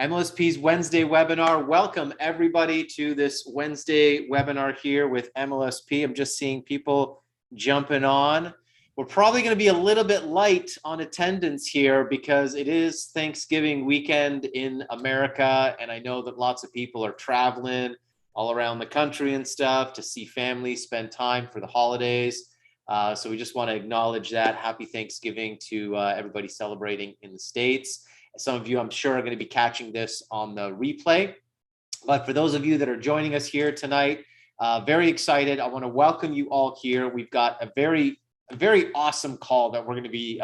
MLSP's Wednesday webinar. Welcome everybody to this Wednesday webinar here with MLSP. I'm just seeing people jumping on. We're probably going to be a little bit light on attendance here because it is Thanksgiving weekend in America, and I know that lots of people are traveling all around the country and stuff to see family, spend time for the holidays. So we just want to acknowledge that. Happy Thanksgiving to everybody celebrating in the States. Some of you, I'm sure, are going to be catching this on the replay. But for those of you that are joining us here tonight, very excited. I want to welcome you all here. We've got a very awesome call that we're going to be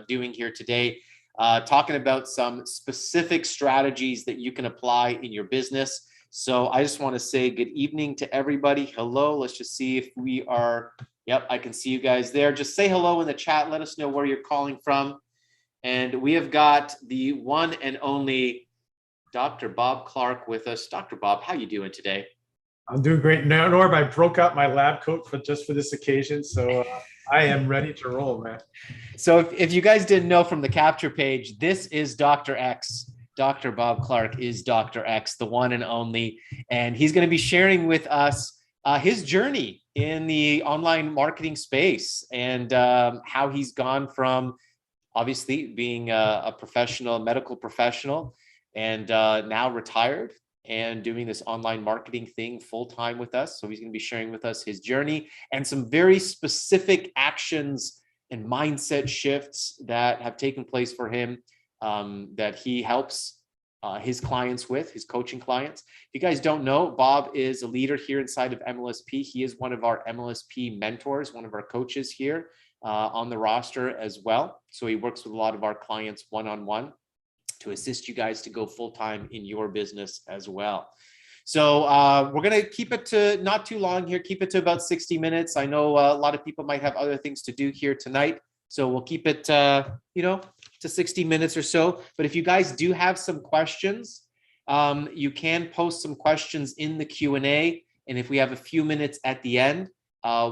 doing here today, talking about some specific strategies that you can apply in your business. So I just want to say good evening to everybody. Hello. Let's just see if we are. Yep, I can see you guys there. Just say hello in the chat. Let us know where you're calling from. And we have got the one and only Dr. Bob Clark with us. Dr. Bob, how you doing today? I'm doing great. Norb, I broke out my lab coat just for this occasion, so I am ready to roll, man. So if you guys didn't know from the capture page, this is Dr. X. Dr. Bob Clark is Dr. X, the one and only, and he's going to be sharing with us his journey in the online marketing space and how he's gone from obviously being a professional, medical professional, and now retired and doing this online marketing thing full time with us. So he's going to be sharing with us his journey and some very specific actions and mindset shifts that have taken place for him that he helps his clients with, his coaching clients. If you guys don't know, Bob is a leader here inside of MLSP. He is one of our MLSP mentors, one of our coaches here on the roster as well. So he works with a lot of our clients one-on-one to assist you guys to go full-time in your business as well. So we're going to keep it to not too long here, keep it to about 60 minutes. I know a lot of people might have other things to do here tonight. So we'll keep it, to 60 minutes or so. But if you guys do have some questions, you can post some questions in the Q&A. And if we have a few minutes at the end,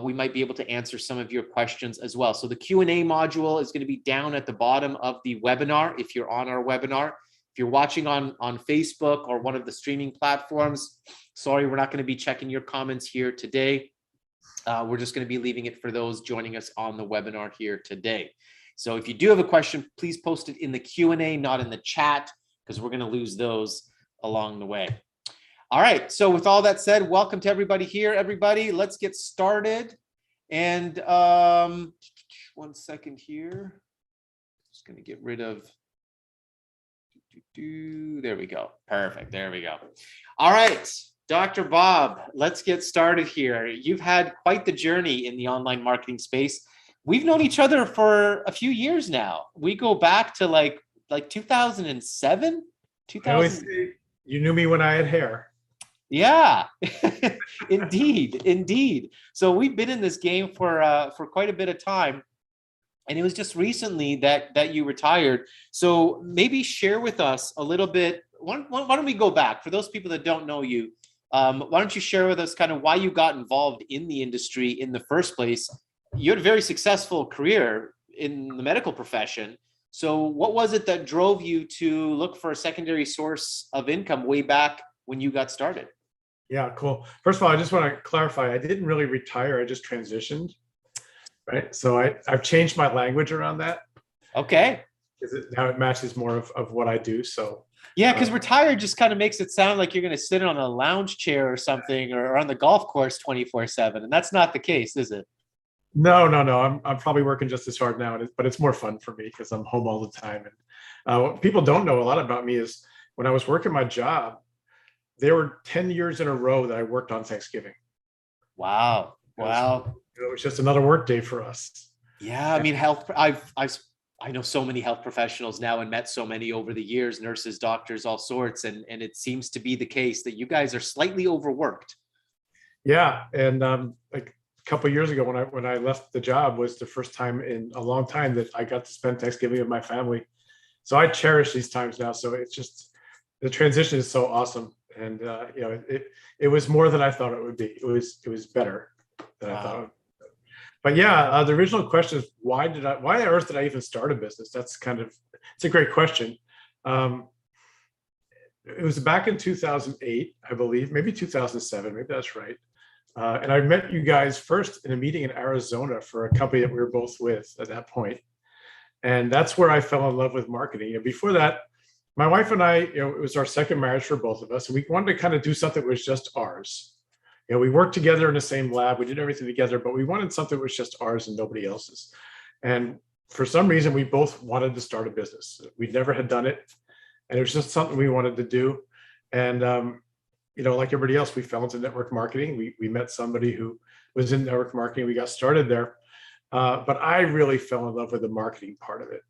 we might be able to answer some of your questions as well. So the Q&A module is going to be down at the bottom of the webinar if you're on our webinar. If you're watching on Facebook or one of the streaming platforms, sorry, we're not going to be checking your comments here today. We're just going to be leaving it for those joining us on the webinar here today. So if you do have a question, please post it in the Q&A, not in the chat, because we're going to lose those along the way. All right, so with all that said, welcome to everybody here. Everybody, let's get started. And 1 second here. Just going to get rid of, there we go. Perfect, there we go. All right, Dr. Bob, let's get started here. You've had quite the journey in the online marketing space. We've known each other for a few years now. We go back to like 2007, 2000. You knew me when I had hair. Yeah, indeed. So we've been in this game for quite a bit of time, and it was just recently that you retired. So maybe share with us a little bit. Why don't we go back for those people that don't know you? Why don't you share with us kind of why you got involved in the industry in the first place? You had a very successful career in the medical profession. So what was it that drove you to look for a secondary source of income way back when you got started? Yeah, cool. First of all, I just want to clarify, I didn't really retire, I just transitioned, right? So I've changed my language around that. Okay. Now it matches more of what I do, so. Yeah, because retired just kind of makes it sound like you're going to sit on a lounge chair or something, or on the golf course 24/7, and that's not the case, is it? No. I'm probably working just as hard now, but it's more fun for me because I'm home all the time. And what people don't know a lot about me is when I was working my job, there were 10 years in a row that I worked on Thanksgiving. Wow. It was just another work day for us. Yeah, I mean, I know so many health professionals now and met so many over the years, nurses, doctors, all sorts, and it seems to be the case that you guys are slightly overworked. Yeah, and like a couple of years ago when I left the job was the first time in a long time that I got to spend Thanksgiving with my family. So I cherish these times now. So it's just, the transition is so awesome. And it was more than I thought it would be. It was better than I thought. But yeah, the original question is why on earth did I even start a business? It's a great question. it was back in 2008, I believe, maybe 2007, maybe that's right. And I met you guys first in a meeting in Arizona for a company that we were both with at that point. And that's where I fell in love with marketing. And before that, my wife and I, it was our second marriage for both of us. And we wanted to kind of do something that was just ours. We worked together in the same lab, we did everything together, but we wanted something that was just ours and nobody else's. And for some reason, we both wanted to start a business. We never had done it. And it was just something we wanted to do. And, like everybody else, we fell into network marketing. We met somebody who was in network marketing. We got started there. But I really fell in love with the marketing part of it.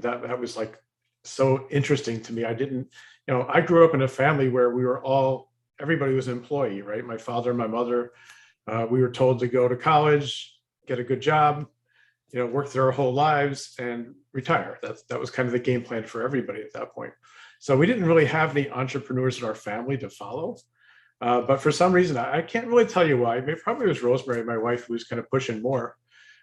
That was like so interesting to me. I grew up in a family where everybody was an employee, right? My father and my mother, we were told to go to college, get a good job, work through our whole lives and retire. That was kind of the game plan for everybody at that point. So we didn't really have any entrepreneurs in our family to follow. But for some reason, I can't really tell you why. Maybe probably it was Rosemary, my wife, who was kind of pushing more.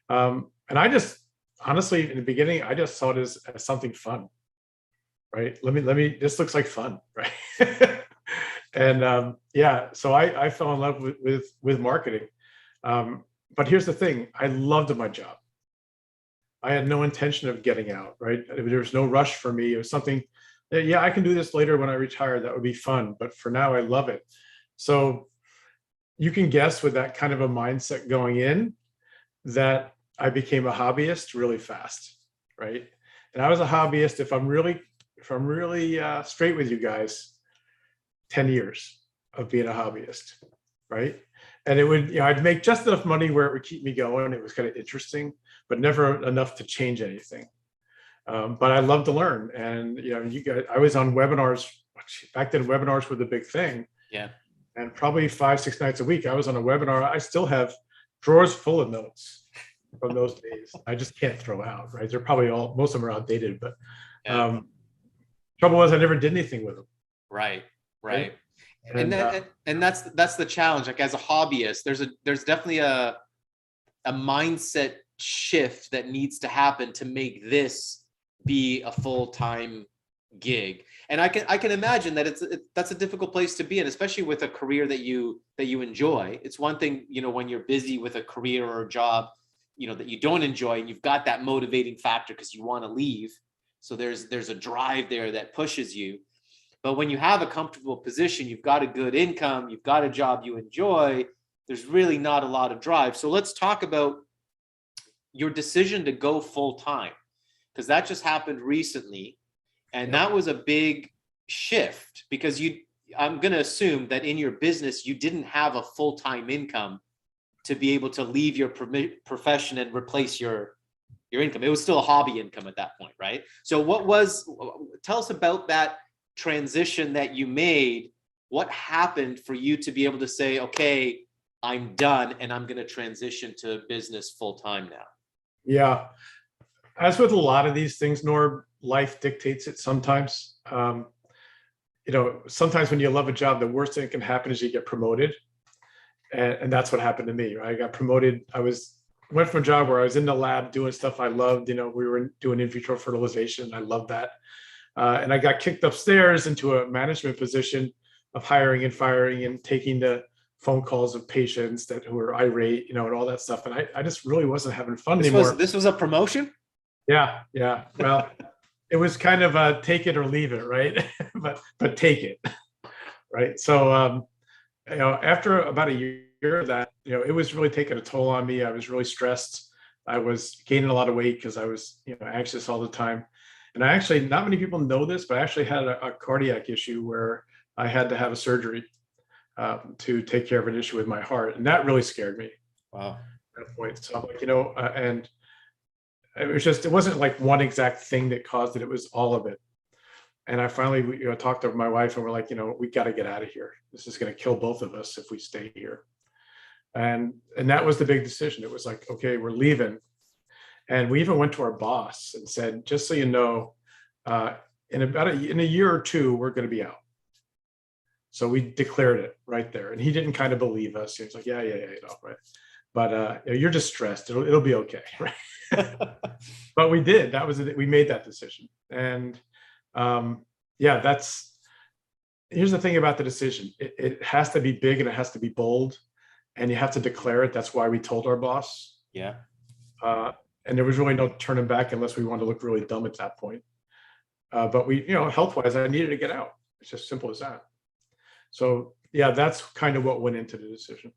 And I just, honestly, in the beginning, I just saw it as something fun, right? This looks like fun, right? And so I fell in love with marketing. But here's the thing, I loved my job. I had no intention of getting out, right? There was no rush for me. It was something that, I can do this later when I retire. That would be fun. But for now, I love it. So you can guess with that kind of a mindset going in that I became a hobbyist really fast, right? And I was a hobbyist, if I'm really straight with you guys, 10 years of being a hobbyist, right? And it would, I'd make just enough money where it would keep me going. It was kind of interesting, but never enough to change anything. But I love to learn. And, you guys, I was on webinars. Back then, webinars were the big thing. Yeah. And probably 5-6 nights a week, I was on a webinar. I still have drawers full of notes from those days. I just can't throw out, right? They're probably most of them are outdated, but trouble was I never did anything with them. Right. And that's the challenge. Like as a hobbyist, there's definitely a mindset shift that needs to happen to make this be a full-time gig. And I can imagine that that's a difficult place to be in, especially with a career that you enjoy. It's one thing, when you're busy with a career or a job, that you don't enjoy, and you've got that motivating factor because you want to leave. So there's a drive there that pushes you. But when you have a comfortable position, you've got a good income, you've got a job you enjoy, there's really not a lot of drive. So let's talk about your decision to go full time, because that just happened recently. And that was a big shift because I'm going to assume that in your business, you didn't have a full-time income to be able to leave your profession and replace your income. It was still a hobby income at that point, right? So tell us about that transition that you made. What happened for you to be able to say, okay, I'm done and I'm going to transition to business full-time now? Yeah. As with a lot of these things, Norb, life dictates it sometimes. Sometimes when you love a job, the worst thing that can happen is you get promoted. And that's what happened to me. Right? I got promoted. Went from a job where I was in the lab doing stuff I loved. We were doing in vitro fertilization. I loved that. And I got kicked upstairs into a management position of hiring and firing and taking the phone calls of patients who were irate, and all that stuff. And I just really wasn't having fun anymore. This was a promotion? Yeah. Well, it was kind of a take it or leave it, right? but take it, right? So, after about a year of that, it was really taking a toll on me. I was really stressed. I was gaining a lot of weight because I was, anxious all the time. And I actually, not many people know this, but I actually had a cardiac issue where I had to have a surgery to take care of an issue with my heart. And that really scared me. Wow. At that point. So I'm like, and it wasn't like one exact thing that caused it. It was all of it. And I finally, talked to my wife and we're like, we got to get out of here. This is going to kill both of us if we stay here. And that was the big decision. It was like, okay, we're leaving. And we even went to our boss and said, just so you know, in a year or two, we're going to be out. So we declared it right there. And he didn't kind of believe us. He was like, yeah, right. But you're just stressed. It'll be okay, right? But we did. We made that decision. And that's here's the thing about the decision. It has to be big and it has to be bold, and you have to declare it. That's why we told our boss. Yeah. Uh, and there was really no turning back unless we wanted to look really dumb at that point. But we, health-wise, I needed to get out. It's just simple as that. So yeah, that's kind of what went into the decision.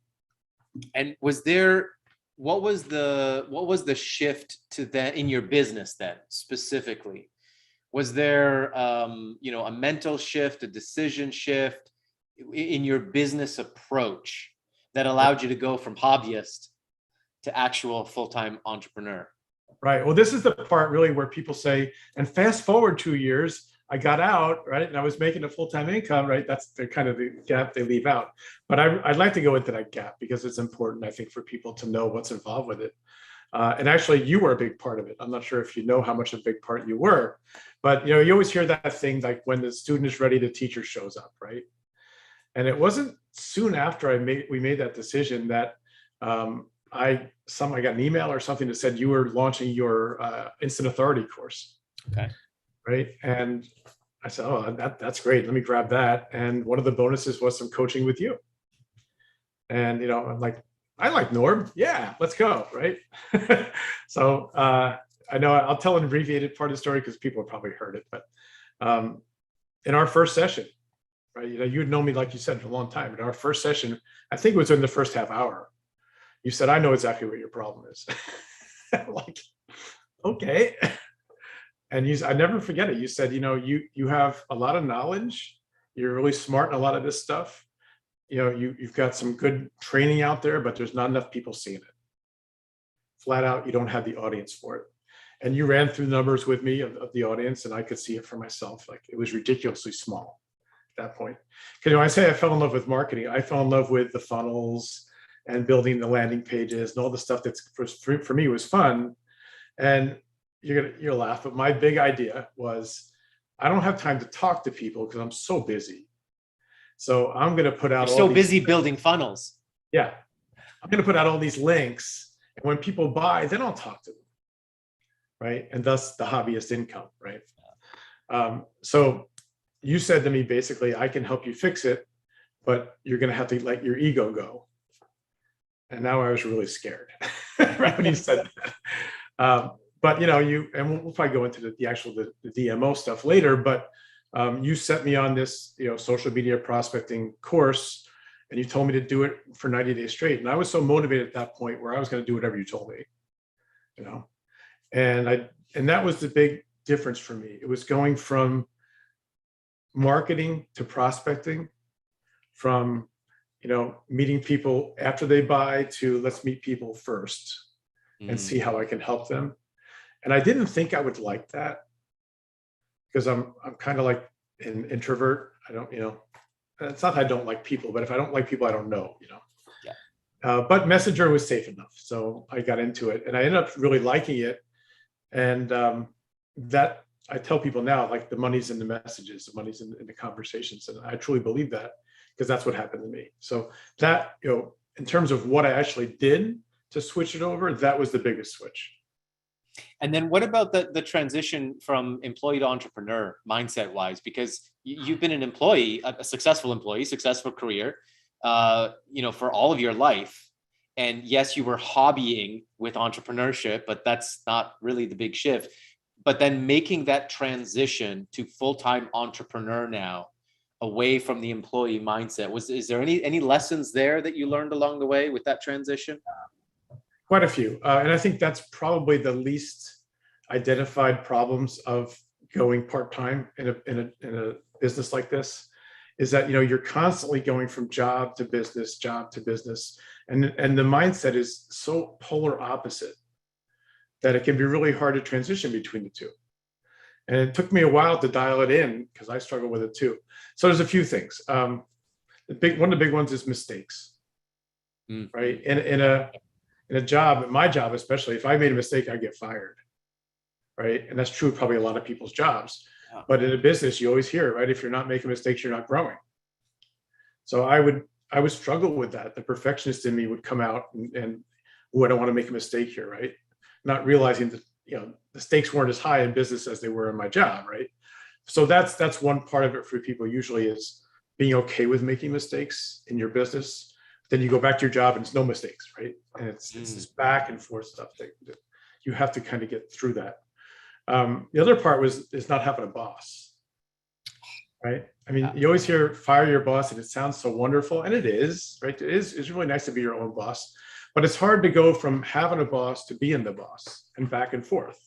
And what was the shift to that in your business then specifically? Was there, a mental shift, a decision shift in your business approach that allowed you to go from hobbyist to actual full-time entrepreneur? Right. Well, this is the part really where people say, and fast forward 2 years, I got out, right? And I was making a full-time income, right? That's the kind of the gap they leave out. But I'd like to go into that gap because it's important, I think, for people to know what's involved with it. And actually, you were a big part of it. I'm not sure if you know how much of a big part you were, but you always hear that thing like when the student is ready, the teacher shows up, right? And it wasn't soon after we made that decision that I got an email or something that said you were launching your instant authority course. Okay. Right. And I said, oh, that's great. Let me grab that. And one of the bonuses was some coaching with you. And, I'm like, I like Norm. Yeah, let's go. Right. So I know I'll tell an abbreviated part of the story because people have probably heard it. But in our first session, right, you'd known me, like you said, for a long time. In our first session, I think it was in the first half hour, you said, I know exactly what your problem is. I'm like, okay. And I never forget it. You said, you have a lot of knowledge. You're really smart in a lot of this stuff. You've got some good training out there, but there's not enough people seeing it. Flat out, you don't have the audience for it. And you ran through numbers with me of the audience, and I could see it for myself. Like it was ridiculously small at that point. Because when I say I fell in love with marketing, I fell in love with the funnels and building the landing pages and all the stuff that's for me was fun. And you'll laugh, but my big idea was I don't have time to talk to people because I'm so busy. So I'm going to put out. You're so busy building funnels. Yeah, I'm going to put out all these links, and when people buy, then I'll talk to them, right? And thus the hobbyist income, right? So you said to me basically, I can help you fix it, but you're going to have to let your ego go. And now I was really scared, right when you said that. But and we'll probably go into the actual the DMO stuff later. But you set me on this social media prospecting course, and you told me to do it for 90 days straight. And I was so motivated at that point where I was going to do whatever you told me, and that was the big difference for me. It was going from marketing to prospecting, from meeting people after they buy to let's meet people first and see how I can help them. And I didn't think I would like that because I'm kind of like an introvert. I don't, it's not that I don't like people, but if I don't like people, I don't know, Yeah. But Messenger was safe enough. So I got into it and I ended up really liking it. And that I tell people now, like the money's in the messages, the money's in the conversations. And I truly believe that because that's what happened to me. So that, in terms of what I actually did to switch it over, that was the biggest switch. And then what about the transition from employee to entrepreneur mindset wise? Because you've been an employee, a successful employee, successful career, for all of your life. And yes, you were hobbying with entrepreneurship, but that's not really the big shift. But then making that transition to full-time entrepreneur now, away from the employee mindset, is there any lessons there that you learned along the way with that transition? Quite a few. And I think that's probably the least identified problems of going part-time in a business like this, is that, you're constantly going from job to business. And the mindset is so polar opposite that it can be really hard to transition between the two. And it took me a while to dial it in because I struggle with it too. So there's a few things. One of the big ones is mistakes, right? In a job, my job especially, if I made a mistake, I get fired, right? And that's true of probably a lot of people's jobs. Yeah. But in a business, you always hear, right? If you're not making mistakes, you're not growing. So I would struggle with that. The perfectionist in me would come out and I don't want to make a mistake here, right? Not realizing that the stakes weren't as high in business as they were in my job, right? So that's one part of it for people usually is being okay with making mistakes in your business. Then you go back to your job and it's no mistakes, right? And it's this back and forth stuff that you have to kind of get through that. The other part is not having a boss, right? I mean, you always hear fire your boss, and it sounds so wonderful, and it is, right? It's really nice to be your own boss, but it's hard to go from having a boss to being the boss and back and forth,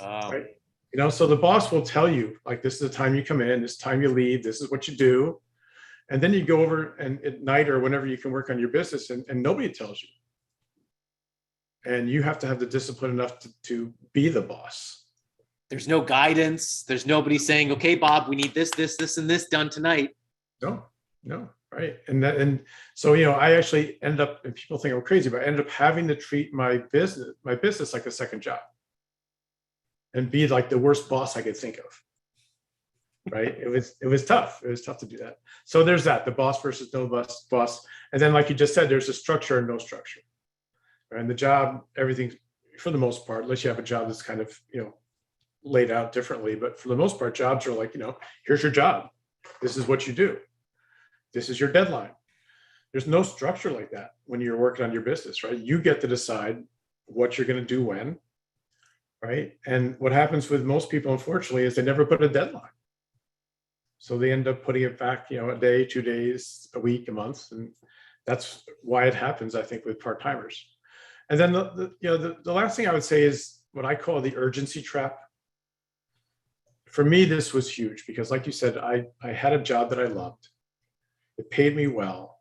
right? You know, so the boss will tell you, like, this is the time you come in, this time you leave, this is what you do. And then you go over and at night or whenever you can work on your business, and nobody tells you. And you have to have the discipline enough to be the boss. There's no guidance. There's nobody saying, okay, Bob, we need this, and this done tonight. No, right. And so, you know, I actually ended up, and people think I'm crazy, but I ended up having to treat my business like a second job and be like the worst boss I could think of. Right. It was tough. It was tough to do that. So there's that, the boss versus no boss. And then, like you just said, there's a structure and no structure. Right? And the job, everything, for the most part, unless you have a job that's kind of, you know, laid out differently, but for the most part, jobs are like, you know, here's your job. This is what you do. This is your deadline. There's no structure like that when you're working on your business, right? You get to decide what you're going to do when, right? And what happens with most people, unfortunately, is they never put a deadline. So they end up putting it back, you know, a day, 2 days, a week, a month. And that's why it happens, I think, with part-timers. And then the last thing I would say is what I call the urgency trap. For me, this was huge because, like you said, I had a job that I loved. It paid me well.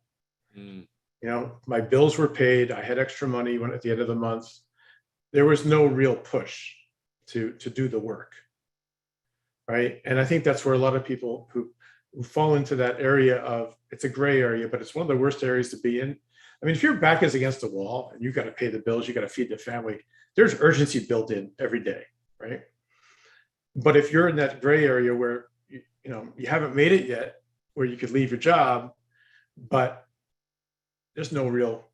You know, my bills were paid. I had extra money at the end of the month. There was no real push to do the work. Right. And I think that's where a lot of people who fall into that area of, it's a gray area, but it's one of the worst areas to be in. I mean, if your back is against the wall and you got to pay the bills, you got to feed the family, there's urgency built in every day. Right. But if you're in that gray area where, you know, you haven't made it yet, where you could leave your job, but there's no real,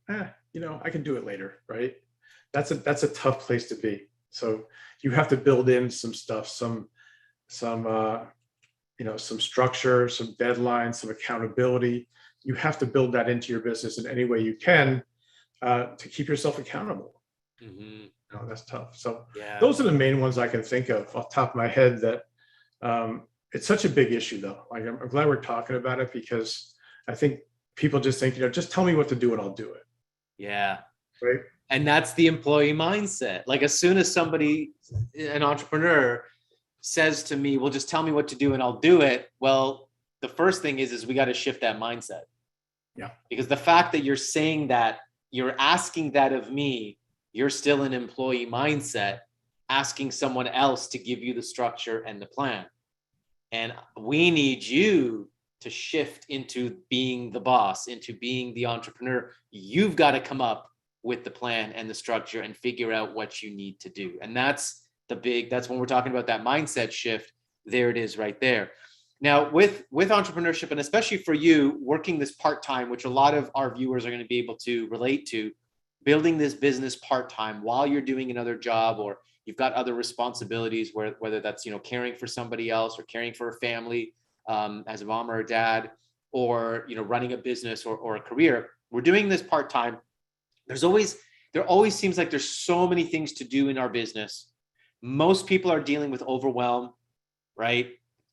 you know, I can do it later. Right. That's a tough place to be. So you have to build in some stuff, some you know, some structure, some deadlines, some accountability. You have to build that into your business in any way you can to keep yourself accountable. You know, that's tough. So those are the main ones I can think of off the top of my head. That it's such a big issue, though. Like, I'm glad we're talking about it, because I think people just think, you know, just tell me what to do and I'll do it. Yeah. Right. And that's the employee mindset. Like, as soon as somebody, an entrepreneur, says to me, well, just tell me what to do and I'll do it. Well, the first thing is we got to shift that mindset. Yeah. Because the fact that you're saying that, you're asking that of me, you're still an employee mindset, asking someone else to give you the structure and the plan. And we need you to shift into being the boss, into being the entrepreneur. You've got to come up with the plan and the structure and figure out what you need to do. And that's when we're talking about that mindset shift. There it is right there. Now with entrepreneurship, and especially for you working this part-time, which a lot of our viewers are going to be able to relate to, building this business part-time while you're doing another job, or you've got other responsibilities, whether that's, you know, caring for somebody else or caring for a family as a mom or a dad, or, you know, running a business or a career. We're doing this part-time. There always seems like there's so many things to do in our business. Most people are dealing with overwhelm, right?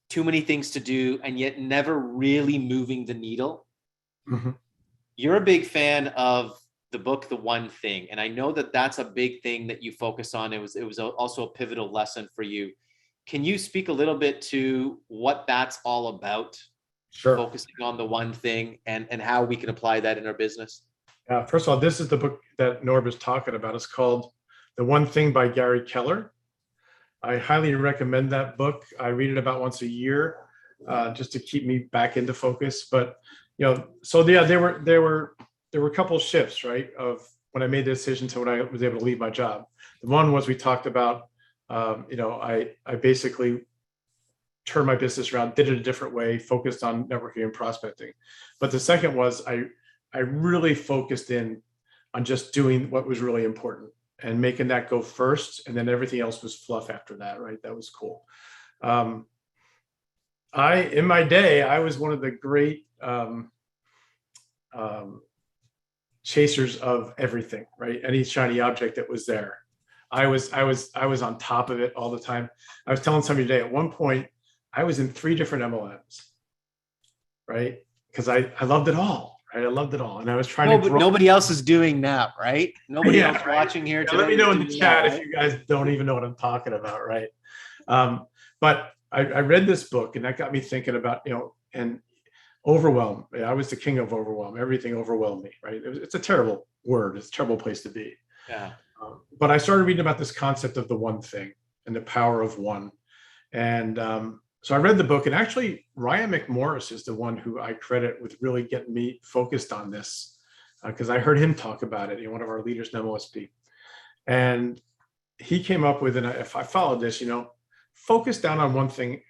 Too many things to do, and yet never really moving the needle. You're a big fan of the book, The One Thing. And I know that that's a big thing that you focus on. It was also a pivotal lesson for you. Can you speak a little bit to what that's all about? Sure. Focusing on the one thing and how we can apply that in our business. First of all, this is the book that Norb is talking about. It's called The One Thing by Gary Keller. I highly recommend that book. I read it about once a year, just to keep me back into focus. But, you know, so yeah, there were a couple of shifts, right, of when I made the decision to when I was able to leave my job. The one was, we talked about, you know, I basically turned my business around, did it a different way, focused on networking and prospecting. But the second was I really focused in on just doing what was really important and making that go first. And then everything else was fluff after that, right? That was cool. In my day, I was one of the great um, chasers of everything, right? Any shiny object that was there. I was on top of it all the time. I was telling somebody today, at one point, I was in 3 different MLMs, right? Because I loved it all, right? I loved it all. And I was trying No, to but grow. nobody else is doing that, right? Nobody Yeah, else right. watching here Yeah, let today me is know in the doing that, chat if right? you guys don't even know what I'm talking about, right? But I read this book and that got me thinking about, and overwhelm. I was the king of overwhelm. Everything overwhelmed me, right? It's a terrible word. It's a terrible place to be. Yeah. But I started reading about this concept of the one thing and the power of one. And so I read the book, and actually Ryan McMorris is the one who I credit with really getting me focused on this, because I heard him talk about it, one of our leaders in MOSP. And he came up with, and if I followed this, focus down on one thing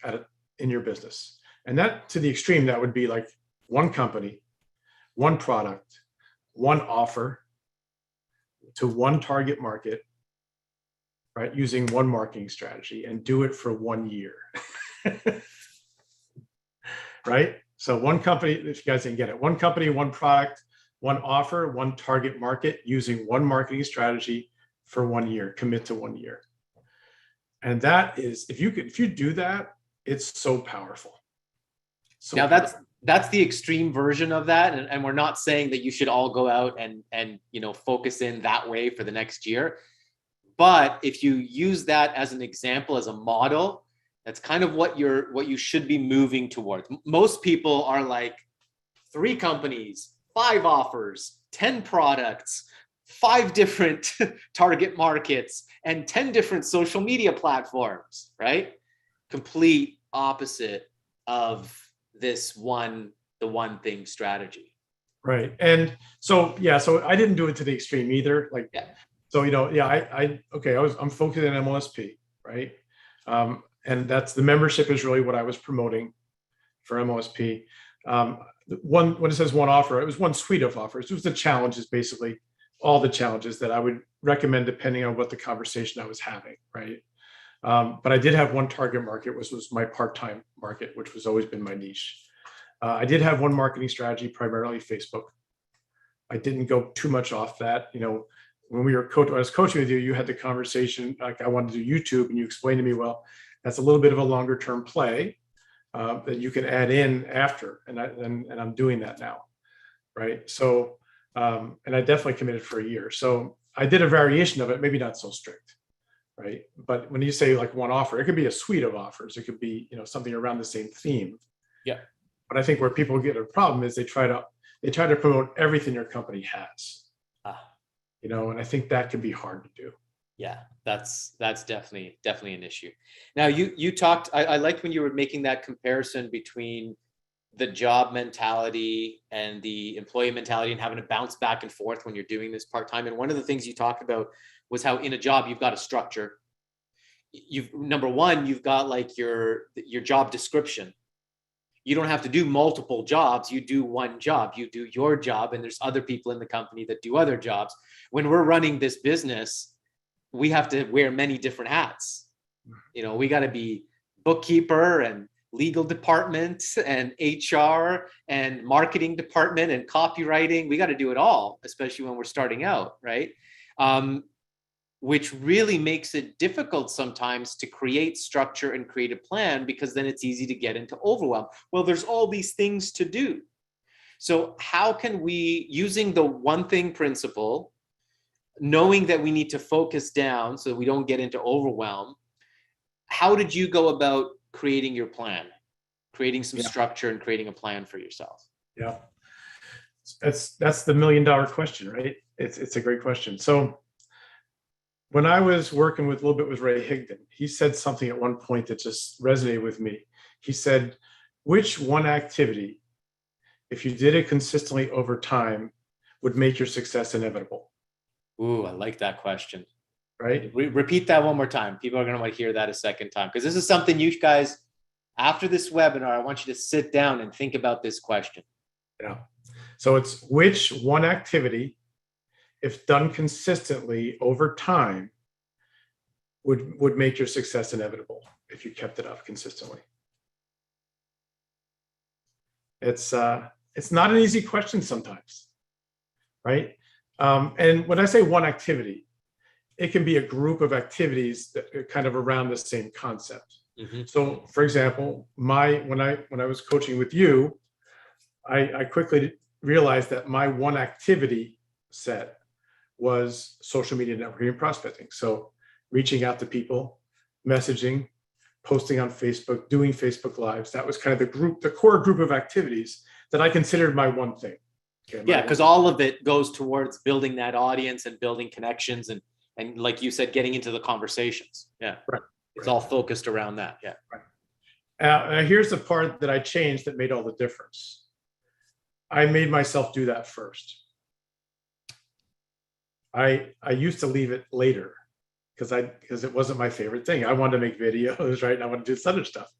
in your business. And that, to the extreme, that would be like one company, one product, one offer to one target market, right? Using one marketing strategy, and do it for 1 year. Right? So one company, if you guys didn't get it, one company, one product, one offer, one target market, using one marketing strategy for 1 year, commit to 1 year. And that is, if you do that, it's so powerful. So Now powerful. that's the extreme version of that. And we're not saying that you should all go out and focus in that way for the next year. But if you use that as an example, as a model, that's kind of what you should be moving towards. Most people are like 3 companies, 5 offers, 10 products, 5 different target markets, and 10 different social media platforms, right? Complete opposite of the one thing strategy. Right. And so, yeah, so I didn't do it to the extreme either. Like, Yeah. so, I'm focused on MLSP, right? And that's the membership is really what I was promoting for MLSP. When it says one offer, it was one suite of offers. It was the challenges, basically all the challenges that I would recommend depending on what the conversation I was having, right? But I did have one target market, which was my part-time market, which was always been my niche. I did have one marketing strategy, primarily Facebook. I didn't go too much off that. When I was coaching with you, you had the conversation like I wanted to do YouTube, and you explained to me, well, that's a little bit of a longer term play that you can add in after, and I'm doing that now, right? So, and I definitely committed for a year. So I did a variation of it, maybe not so strict, right? But when you say like one offer, it could be a suite of offers. It could be something around the same theme. Yeah. But I think where people get a problem is they try to promote everything your company has. And I think that can be hard to do. Yeah, that's definitely an issue. Now you talked, I liked when you were making that comparison between the job mentality and the employee mentality and having to bounce back and forth when you're doing this part-time. And one of the things you talked about was how in a job you've got a structure. Number one, you've got like your job description. You don't have to do multiple jobs. You do one job. You do your job, and there's other people in the company that do other jobs. When we're running this business, we have to wear many different hats. We got to be bookkeeper and legal department and HR and marketing department and copywriting. We got to do it all, especially when we're starting out, right? Which really makes it difficult sometimes to create structure and create a plan, because then it's easy to get into overwhelm. Well, there's all these things to do. So how can we, using the one thing principle, knowing that we need to focus down so that we don't get into overwhelm, how did you go about creating your plan, creating some structure and creating a plan for yourself? Yeah. That's the $1 million question, right? It's a great question. So when I was working with a little bit with Ray Higdon, he said something at one point that just resonated with me. He said, which one activity, if you did it consistently over time, would make your success inevitable? Ooh, I like that question. Right? Repeat that one more time. People are going to want to hear that a second time, because this is something you guys, after this webinar, I want you to sit down and think about this question. Yeah. So it's which one activity, if done consistently over time, would make your success inevitable if you kept it up consistently. It's not an easy question sometimes, right? And when I say one activity, it can be a group of activities that are kind of around the same concept. Mhm. So, for example, when I was coaching with you, I quickly realized that my one activity set was social media networking and prospecting. So, reaching out to people, messaging, posting on Facebook, doing Facebook Lives. That was kind of the core group of activities that I considered my one thing. Okay, Yeah, because all of it goes towards building that audience and building connections and like you said, getting into the conversations. Yeah. Right. It's all focused around that. Yeah. Right. Here's the part that I changed that made all the difference. I made myself do that first. I used to leave it later because it wasn't my favorite thing. I wanted to make videos, right? And I wanted to do this other stuff.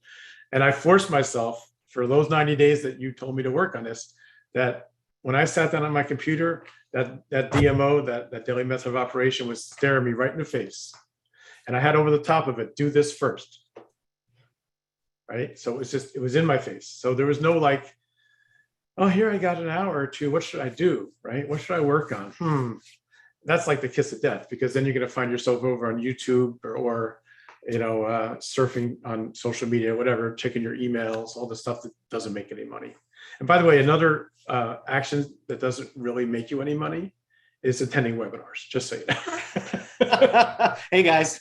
And I forced myself for those 90 days that you told me to work on this, that when I sat down on my computer, that DMO, that daily method of operation was staring me right in the face. And I had over the top of it, do this first. Right. So it was in my face. So there was no like, oh, here I got an hour or two. What should I do? Right. What should I work on? That's like the kiss of death, because then you're going to find yourself over on YouTube or surfing on social media, whatever, checking your emails, all the stuff that doesn't make any money. And by the way, another action that doesn't really make you any money is attending webinars, just so you know. Hey guys.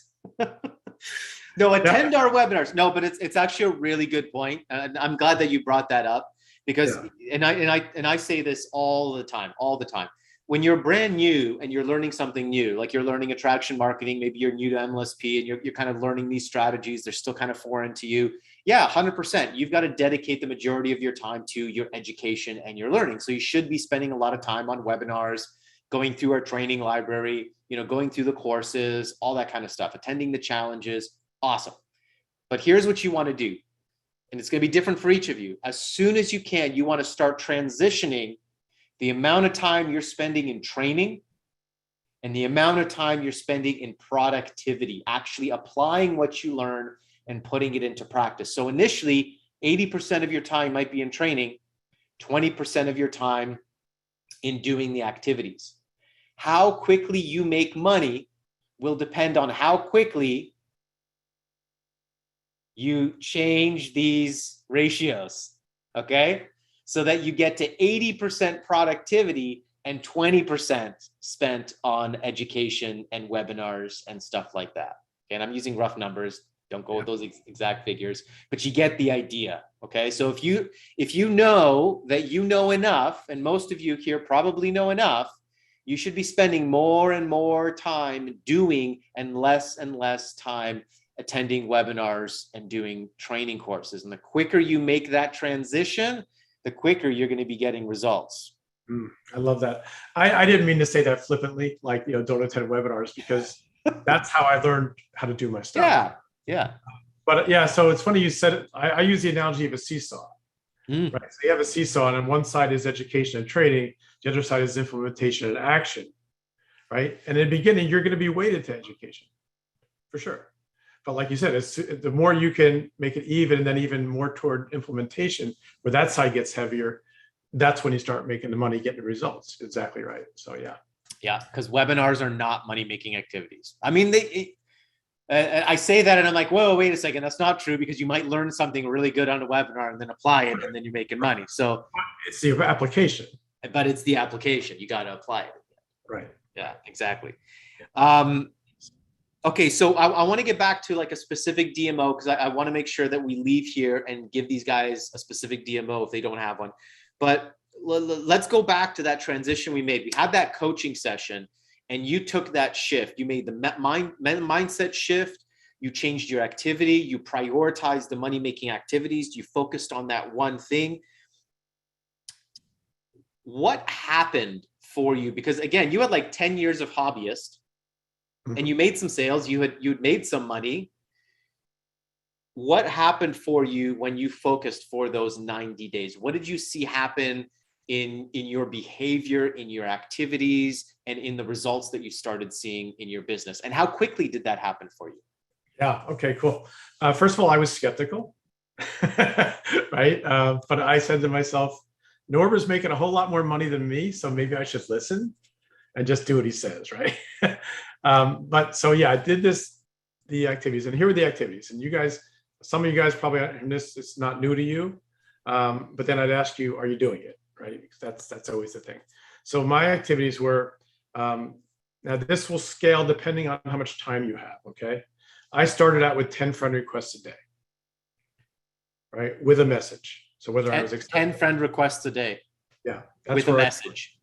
No, attend our webinars. No, but it's actually a really good point. And I'm glad that you brought that up because and I say this all the time. When you're brand new and you're learning something new, like you're learning attraction marketing, maybe you're new to MLSP and you're kind of learning these strategies, they're still kind of foreign to you. Yeah, 100%. You've got to dedicate the majority of your time to your education and your learning. So you should be spending a lot of time on webinars, going through our training library, going through the courses, all that kind of stuff, attending the challenges. Awesome. But here's what you want to do. And it's going to be different for each of you. As soon as you can, you want to start transitioning the amount of time you're spending in training and the amount of time you're spending in productivity, actually applying what you learn and putting it into practice. So initially, 80% of your time might be in training, 20% of your time in doing the activities. How quickly you make money will depend on how quickly you change these ratios, okay? So that you get to 80% productivity and 20% spent on education and webinars and stuff like that. And I'm using rough numbers. Don't go with those exact figures, but you get the idea. Okay. So if you know that you know enough, and most of you here probably know enough, you should be spending more and more time doing and less time attending webinars and doing training courses. And the quicker you make that transition, the quicker you're going to be getting results. I love that. I didn't mean to say that flippantly, like, don't attend webinars, because that's how I learned how to do my stuff. Yeah. But yeah, so it's funny you said it. I use the analogy of a seesaw, right? So you have a seesaw, and on one side is education and training. The other side is implementation and action, right? And in the beginning, you're going to be weighted to education, for sure. But like you said, the more you can make it even, and then even more toward implementation, where that side gets heavier, that's when you start making the money, getting the results. Exactly right. So yeah, because webinars are not money-making activities. I mean, I say that and I'm like, whoa, wait a second, that's not true, because you might learn something really good on a webinar and then apply it, and then you're making money. So it's the application. But it's the application. You got to apply it. Right. Yeah, exactly. Okay, so I want to get back to like a specific DMO, because I want to make sure that we leave here and give these guys a specific DMO if they don't have one. But let's go back to that transition we made. We had that coaching session, and you took that shift. You made the mindset shift. You changed your activity. You prioritized the money-making activities. You focused on that one thing. What happened for you? Because again, you had like 10 years of hobbyist, and you made some sales, you'd made some money. What happened for you when you focused for those 90 days? What did you see happen in your behavior, in your activities, and in the results that you started seeing in your business? And how quickly did that happen for you? Yeah. Okay, cool. First of all, I was skeptical. right? But I said to myself, Norber's making a whole lot more money than me, so maybe I should listen and just do what he says, right? But so yeah, I did the activities, and here were the activities. And you guys, some of you guys probably, and this it's not new to you, but then I'd ask you, are you doing it, right? Because that's always the thing. So my activities were, now this will scale depending on how much time you have. Okay, I started out with 10 friend requests a day, right, with a message. So whether I was 10 friend requests a day. Yeah, with a message.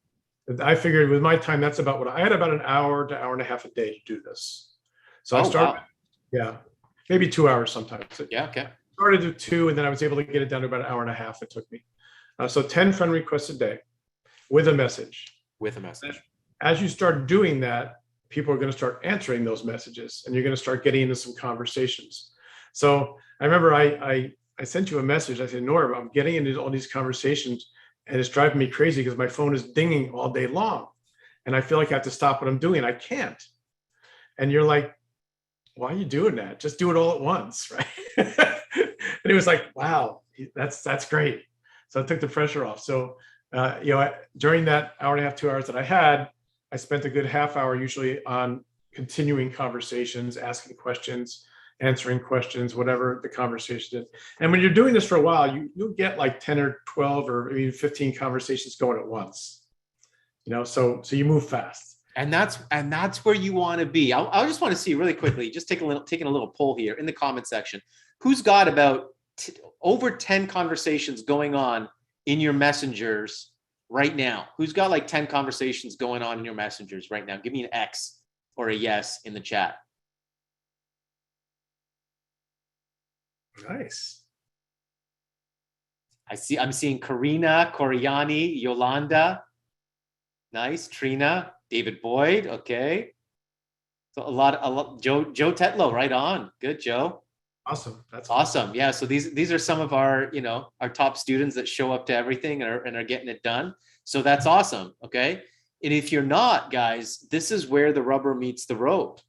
I figured with my time, that's about what I had, about an hour to hour and a half a day to do this. So I started, wow. Yeah, maybe 2 hours sometimes. Yeah, okay. Started at 2, and then I was able to get it down to about an hour and a half. It took me. So 10 friend requests a day with a message. With a message. As you start doing that, people are going to start answering those messages, and you're going to start getting into some conversations. So I remember I sent you a message. I said, Norm, I'm getting into all these conversations, and it's driving me crazy because my phone is dinging all day long, and I feel like I have to stop what I'm doing. I can't. And you're like, why are you doing that? Just do it all at once, right? And it was like, wow, that's great. So it took the pressure off. So during that hour and a half, 2 hours that I had, I spent a good half hour usually on continuing conversations, asking questions, answering questions, whatever the conversation is. And when you're doing this for a while, you'll get like 10 or 12 or even 15 conversations going at once. So you move fast. And that's where you want to be. I just want to see really quickly, just taking a little poll here in the comment section. Who's got about over 10 conversations going on in your messengers right now? Who's got like 10 conversations going on in your messengers right now? Give me an X or a yes in the chat. Nice. I'm seeing Karina, Coriani, Yolanda. Nice. Trina, David Boyd. Okay. So a lot, Joe Tetlow, right on. Good, Joe. Awesome. That's awesome. Yeah. So these are some of our, our top students that show up to everything and are getting it done. So that's awesome. Okay. And if you're not, guys, this is where the rubber meets the road,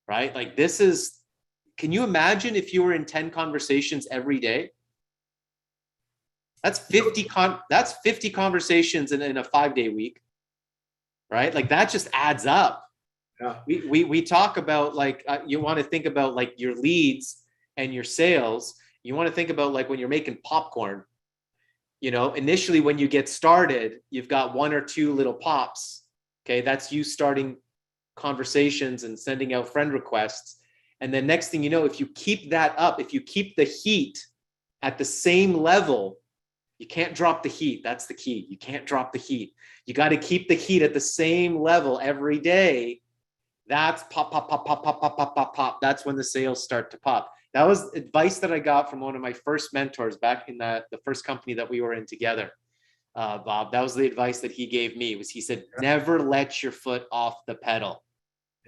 right? Like can you imagine if you were in 10 conversations every day? That's 50 conversations in a 5-day week, right? Like that just adds up. Yeah. We talk about like, you want to think about like your leads and your sales. You want to think about like when you're making popcorn, initially when you get started, you've got 1 or 2 little pops. Okay. That's you starting conversations and sending out friend requests. And then next thing you know, if you keep that up, if you keep the heat at the same level, you can't drop the heat. That's the key. You can't drop the heat. You got to keep the heat at the same level every day. That's pop, pop, pop, pop, pop, pop, pop, pop, pop. That's when the sales start to pop. That was advice that I got from one of my first mentors back in the first company that we were in together. Bob, that was the advice that he gave me. He said, never let your foot off the pedal.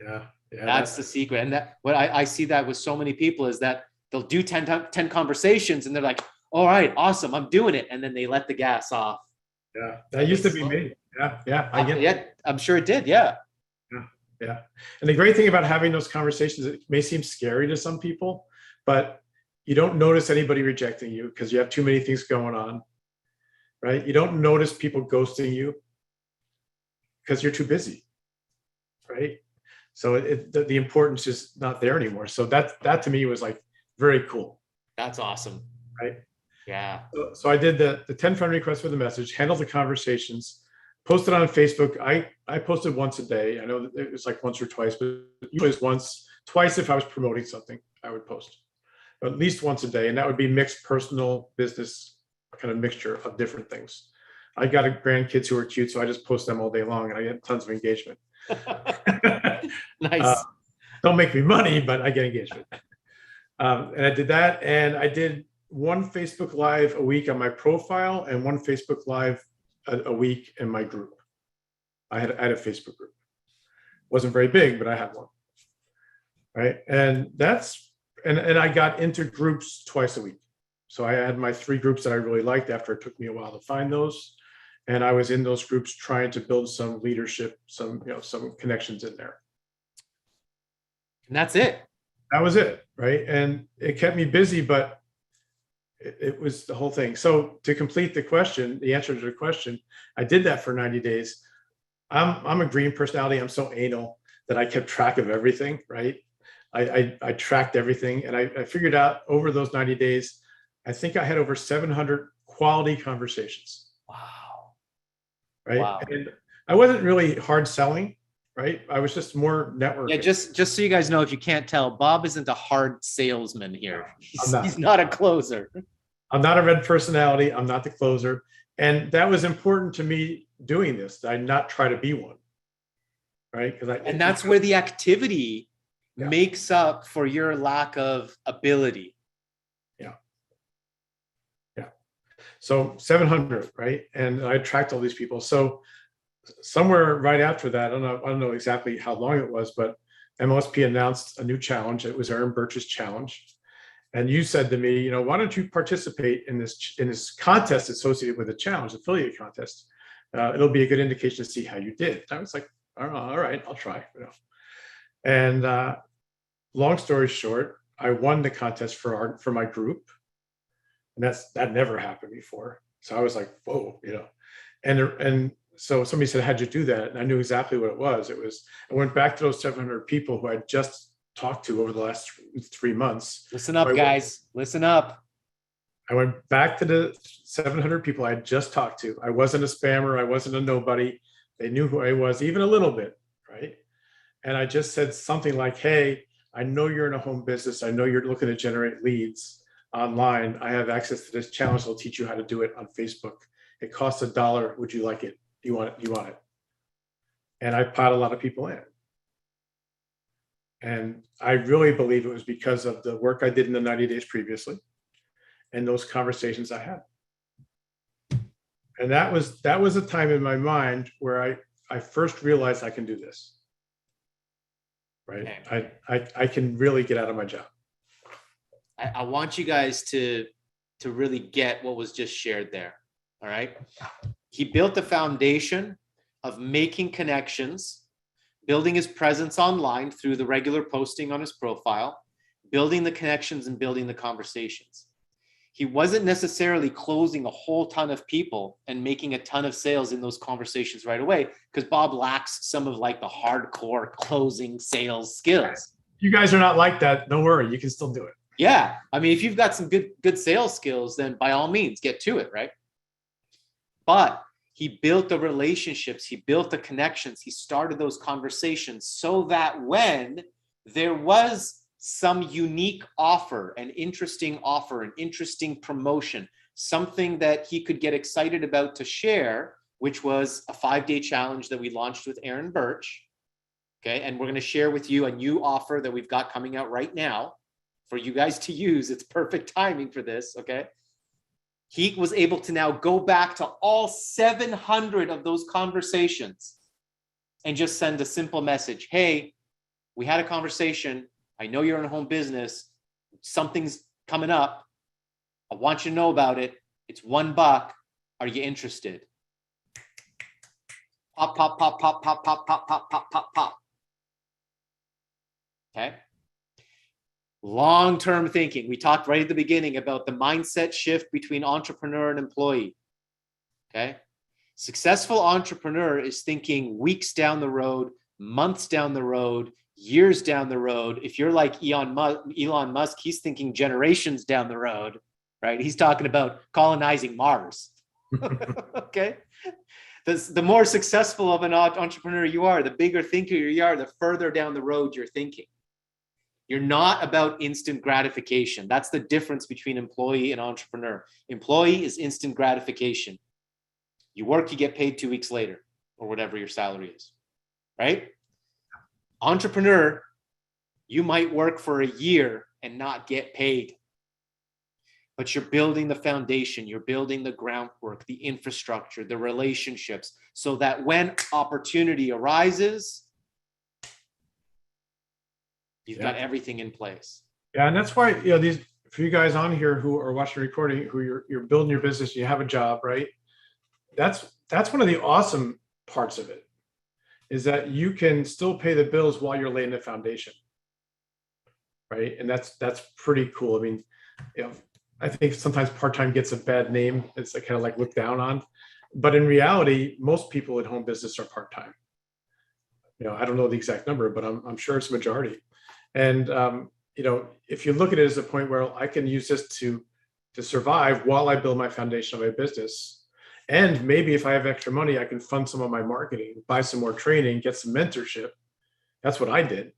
Yeah. That's the secret. And that what I see that with so many people is that they'll do 10 conversations and they're like, all right, awesome, I'm doing it. And then they let the gas off. Yeah. That used to be me. Yeah. I get it. I'm sure it did. Yeah. Yeah. And the great thing about having those conversations, it may seem scary to some people, but you don't notice anybody rejecting you because you have too many things going on, right? You don't notice people ghosting you because you're too busy, right? So the importance is not there anymore. So that to me was like very cool. That's awesome. Right? Yeah. So I did the 10 friend requests with a message, handled the conversations, posted on Facebook. I posted once a day. I know that it was like once or twice, but usually it's once, twice if I was promoting something, I would post. At least once a day. And that would be mixed personal, business, kind of mixture of different things. I got grandkids who are cute, so I just post them all day long and I get tons of engagement. Nice. Don't make me money, but I get engagement. And I did that. And I did 1 Facebook Live a week on my profile and 1 Facebook Live a week in my group. I had a Facebook group. Wasn't very big, but I had one. Right. And and I got into groups twice a week. So I had my 3 groups that I really liked after it took me a while to find those. And I was in those groups trying to build some leadership, some connections in there. And that's it. That was it. Right. And it kept me busy, but it was the whole thing. So to complete the question, the answer to the question, I did that for 90 days. I'm a green personality. I'm so anal that I kept track of everything, right? I tracked everything, and I figured out over those 90 days, I think I had over 700 quality conversations, Wow. right? Wow. And I wasn't really hard selling, right? I was just more networking. Yeah, just so you guys know, if you can't tell, Bob isn't a hard salesman here. I'm He's not a closer. I'm not a red personality. I'm not the closer. And that was important to me doing this, that I not try to be one. Right. And that's where the activity Yeah. makes up for your lack of ability. Yeah. Yeah. So 700, right? And I tracked all these people. So somewhere right after that, I don't know exactly how long it was, but MLSP announced a new challenge. It was Aaron Birch's challenge. And you said to me, why don't you participate in this contest associated with the challenge, affiliate contest? It'll be a good indication to see how you did. I was like, all right, I'll try. And long story short, I won the contest for my group, and that never happened before. So I was like, whoa, and so somebody said, how'd you do that? And I knew exactly what it was. I went back to those 700 people who I just talked to over the last 3 months. Listen up, guys. Listen up. I went back to the 700 people I had just talked to. I wasn't a spammer. I wasn't a nobody. They knew who I was, even a little bit, right? And I just said something like, hey, I know you're in a home business. I know you're looking to generate leads online. I have access to this challenge. I'll teach you how to do it on Facebook. It costs $1. Would you like it? You want it? You want it? And I piled a lot of people in. And I really believe it was because of the work I did in the 90 days previously and those conversations I had. And that was a time in my mind where I first realized I can do this. Right. Okay. I can really get out of my job. I want you guys to really get what was just shared there. All right. He built the foundation of making connections, building his presence online through the regular posting on his profile, building the connections and building the conversations. He wasn't necessarily closing a whole ton of people and making a ton of sales in those conversations right away, because Bob lacks some of like the hardcore closing sales skills. You guys are not like that. Don't worry. You can still do it. Yeah. I mean, if you've got some good sales skills, then by all means get to it. Right. But he built the relationships, he built the connections, he started those conversations so that when there was some unique offer, an interesting promotion, something that he could get excited about to share, which was a 5-day challenge that we launched with Aaron Birch. Okay. And we're going to share with you a new offer that we've got coming out right now for you guys to use. It's perfect timing for this. Okay. He was able to now go back to all 700 of those conversations and just send a simple message. Hey, we had a conversation. I know you're in a home business. Something's coming up. I want you to know about it. It's $1. Are you interested? Pop, pop, pop, pop, pop, pop, pop, pop, pop, pop, pop. Okay. Long-term thinking. We talked right at the beginning about the mindset shift between entrepreneur and employee. Okay. Successful entrepreneur is thinking weeks down the road, months down the road, years down the road. If you're like Elon Musk, he's thinking generations down the road, right? He's talking about colonizing Mars. Okay. The more successful of an entrepreneur you are, the bigger thinker you are, the further down the road you're thinking. You're not about instant gratification. That's the difference between employee and entrepreneur. Employee is instant gratification. You work, you get paid 2 weeks later, or whatever your salary is, right? Entrepreneur, you might work for a year and not get paid, but you're building the foundation, you're building the groundwork, the infrastructure, the relationships, so that when opportunity arises, you've got everything in place. Yeah, and that's why these for you guys on here who are watching the recording, who you're building your business, you have a job, right? That's one of the awesome parts of it, is that you can still pay the bills while you're laying the foundation, right? And that's pretty cool. I mean, I think sometimes part-time gets a bad name. It's like kind of like looked down on. But in reality, most people in home business are part-time. I don't know the exact number, but I'm sure it's a majority. And if you look at it as a point where I can use this to survive while I build my foundation of my business, and maybe if I have extra money, I can fund some of my marketing, buy some more training, get some mentorship. That's what I did,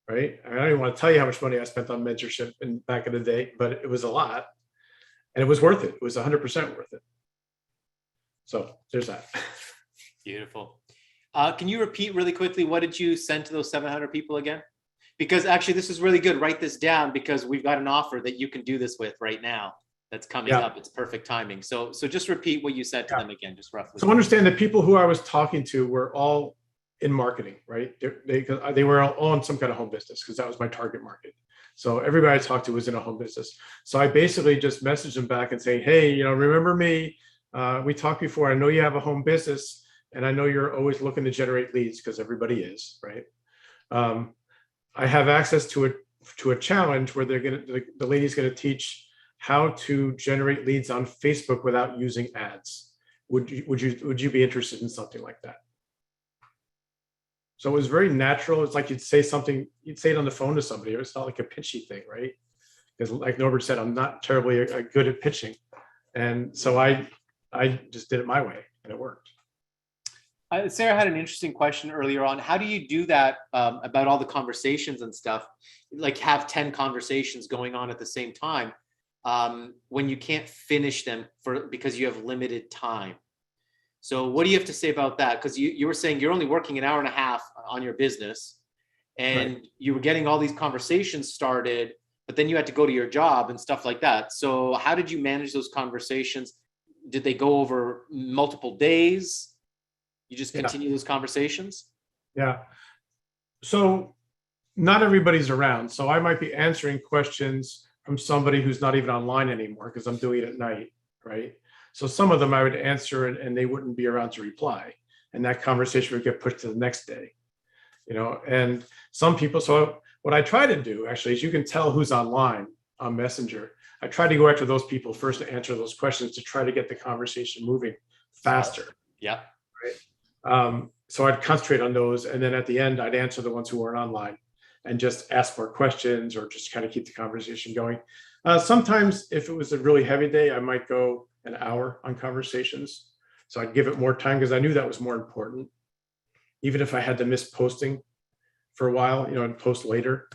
right? I don't even want to tell you how much money I spent on mentorship back in the day, but it was a lot, and it was worth it. It was 100% worth it. So there's that. Beautiful. Can you repeat really quickly, what did you send to those 700 people again? Because actually this is really good. Write this down because we've got an offer that you can do this with right now that's coming up. It's perfect timing. So just repeat what you said to them again, just roughly. So understand that people who I was talking to were all in marketing, right? They were all in some kind of home business because that was my target market. So everybody I talked to was in a home business. So I basically just messaged them back and say, hey, remember me? We talked before. I know you have a home business, and I know you're always looking to generate leads because everybody is, right? I have access to a challenge where the lady's going to teach how to generate leads on Facebook without using ads. Would you be interested in something like that? So it was very natural. It's like you'd say it on the phone to somebody. It's not like a pitchy thing, right? Because like Norbert said, I'm not terribly good at pitching. And so I just did it my way, and it worked. Sarah had an interesting question earlier on. How do you do that about all the conversations and stuff? Like have 10 conversations going on at the same time when you can't finish them because you have limited time. So what do you have to say about that? Because you were saying you're only working an hour and a half on your business, and you were getting all these conversations started, but then you had to go to your job and stuff like that. So how did you manage those conversations? Did they go over multiple days? You just continue those conversations? Yeah. So not everybody's around. So I might be answering questions from somebody who's not even online anymore because I'm doing it at night, right? So some of them I would answer and they wouldn't be around to reply. And that conversation would get pushed to the next day, and some people, so what I try to do actually is you can tell who's online on Messenger. I try to go after those people first to answer those questions to try to get the conversation moving faster. Yeah. So I'd concentrate on those. And then at the end, I'd answer the ones who weren't online and just ask more questions or just kind of keep the conversation going. Sometimes if it was a really heavy day, I might go an hour on conversations. So I'd give it more time because I knew that was more important. Even if I had to miss posting for a while, I'd post later.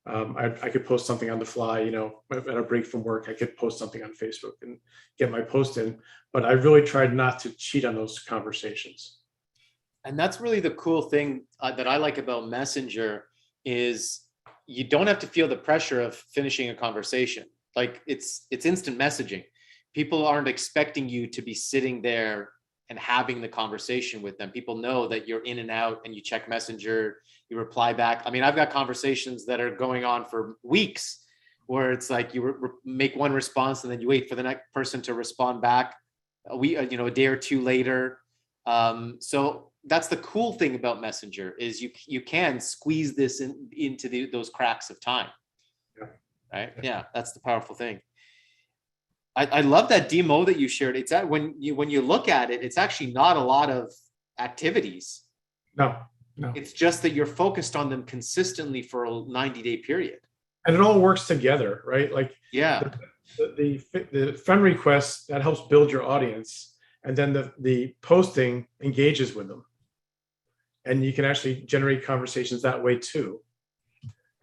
I could post something on the fly, at a break from work, I could post something on Facebook and get my post in. But I really tried not to cheat on those conversations. And that's really the cool thing that I like about Messenger is you don't have to feel the pressure of finishing a conversation. Like it's instant messaging. People aren't expecting you to be sitting there and having the conversation with them. People know that you're in and out and you check Messenger, you reply back. I mean, I've got conversations that are going on for weeks where it's like you make one response and then you wait for the next person to respond back a day or two later. So that's the cool thing about Messenger is you can squeeze this into those cracks of time. Yeah. Right. Yeah. That's the powerful thing. I love that demo that you shared. It's that when you look at it, it's actually not a lot of activities. No. It's just that you're focused on them consistently for a 90-day period. And it all works together, right? Like the friend requests, that helps build your audience. And then the posting engages with them. And you can actually generate conversations that way too.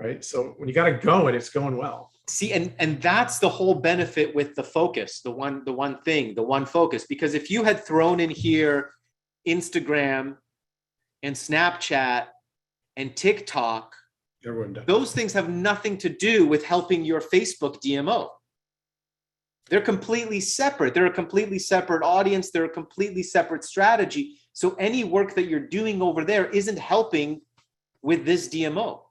Right. So when you got it going, it's going well. See, and that's the whole benefit with the focus, the one focus, because if you had thrown in here Instagram and Snapchat and TikTok, those things have nothing to do with helping your Facebook DMO. They're completely separate. They're a completely separate audience. They're a completely separate strategy. So any work that you're doing over there isn't helping with this DMO.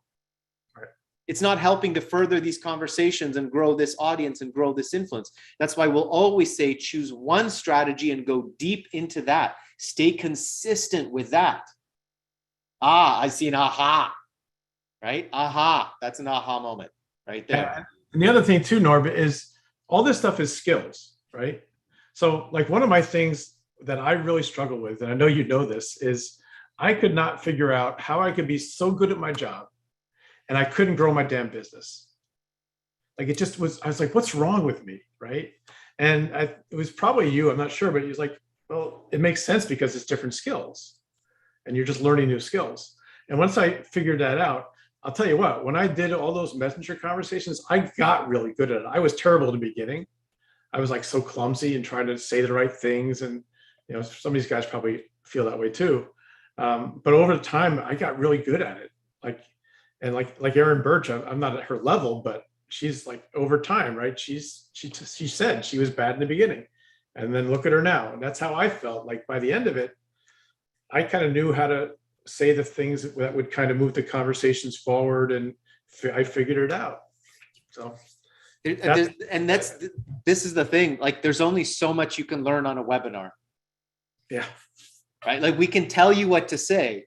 It's not helping to further these conversations and grow this audience and grow this influence. That's why we'll always say choose one strategy and go deep into that. Stay consistent with that. I see an aha, right? Aha. That's an aha moment right there. And the other thing too, Norb, is all this stuff is skills, right? So like one of my things that I really struggle with, and I know you know this, is I could not figure out how I could be so good at my job and I couldn't grow my damn business. Like it just was, I was like, what's wrong with me? Right. And it was probably you, I'm not sure, but he was like, well, it makes sense because it's different skills and you're just learning new skills. And once I figured that out, I'll tell you what, when I did all those messenger conversations, I got really good at it. I was terrible in the beginning. I was like so clumsy and trying to say the right things. And, you know, some of these guys probably feel that way too. But over time, I got really good at it. Like Erin Birch, I'm not at her level, but she's like over time, right? She said she was bad in the beginning, and then look at her now. And that's how I felt. Like by the end of it, I kind of knew how to say the things that would kind of move the conversations forward, and I figured it out. So, this is the thing. Like, there's only so much you can learn on a webinar. Yeah. Right. Like we can tell you what to say,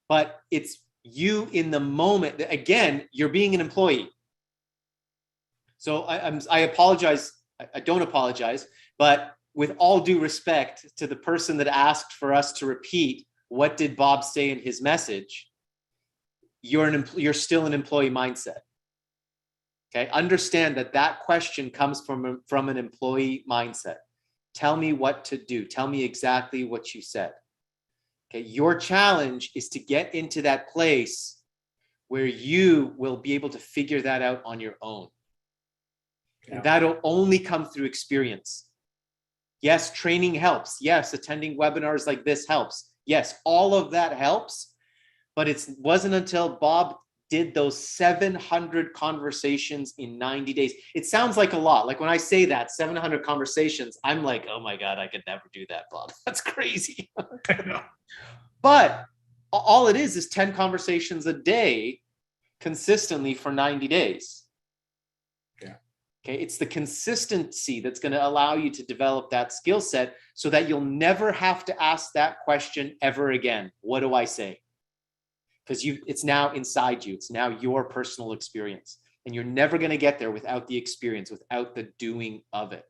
but it's you in the moment. Again, you're being an employee. So I apologize. I don't apologize, but with all due respect to the person that asked for us to repeat, what did Bob say in his message? You're still an employee mindset. Okay. Understand that question comes from an employee mindset. Tell me what to do. Tell me exactly what you said. Okay. Your challenge is to get into that place where you will be able to figure that out on your own. Yeah. And that'll only come through experience. Yes, training helps. Yes, attending webinars like this helps. Yes, all of that helps. But it wasn't until Bob did those 700 conversations in 90 days. It sounds like a lot. Like when I say that 700 conversations, I'm like, oh my God, I could never do that, Bob. That's crazy. I know. But all it is 10 conversations a day consistently for 90 days. Yeah. Okay. It's the consistency that's going to allow you to develop that skill set so that you'll never have to ask that question ever again. What do I say? Because it's now inside you. It's now your personal experience. And you're never going to get there without the experience, without the doing of it.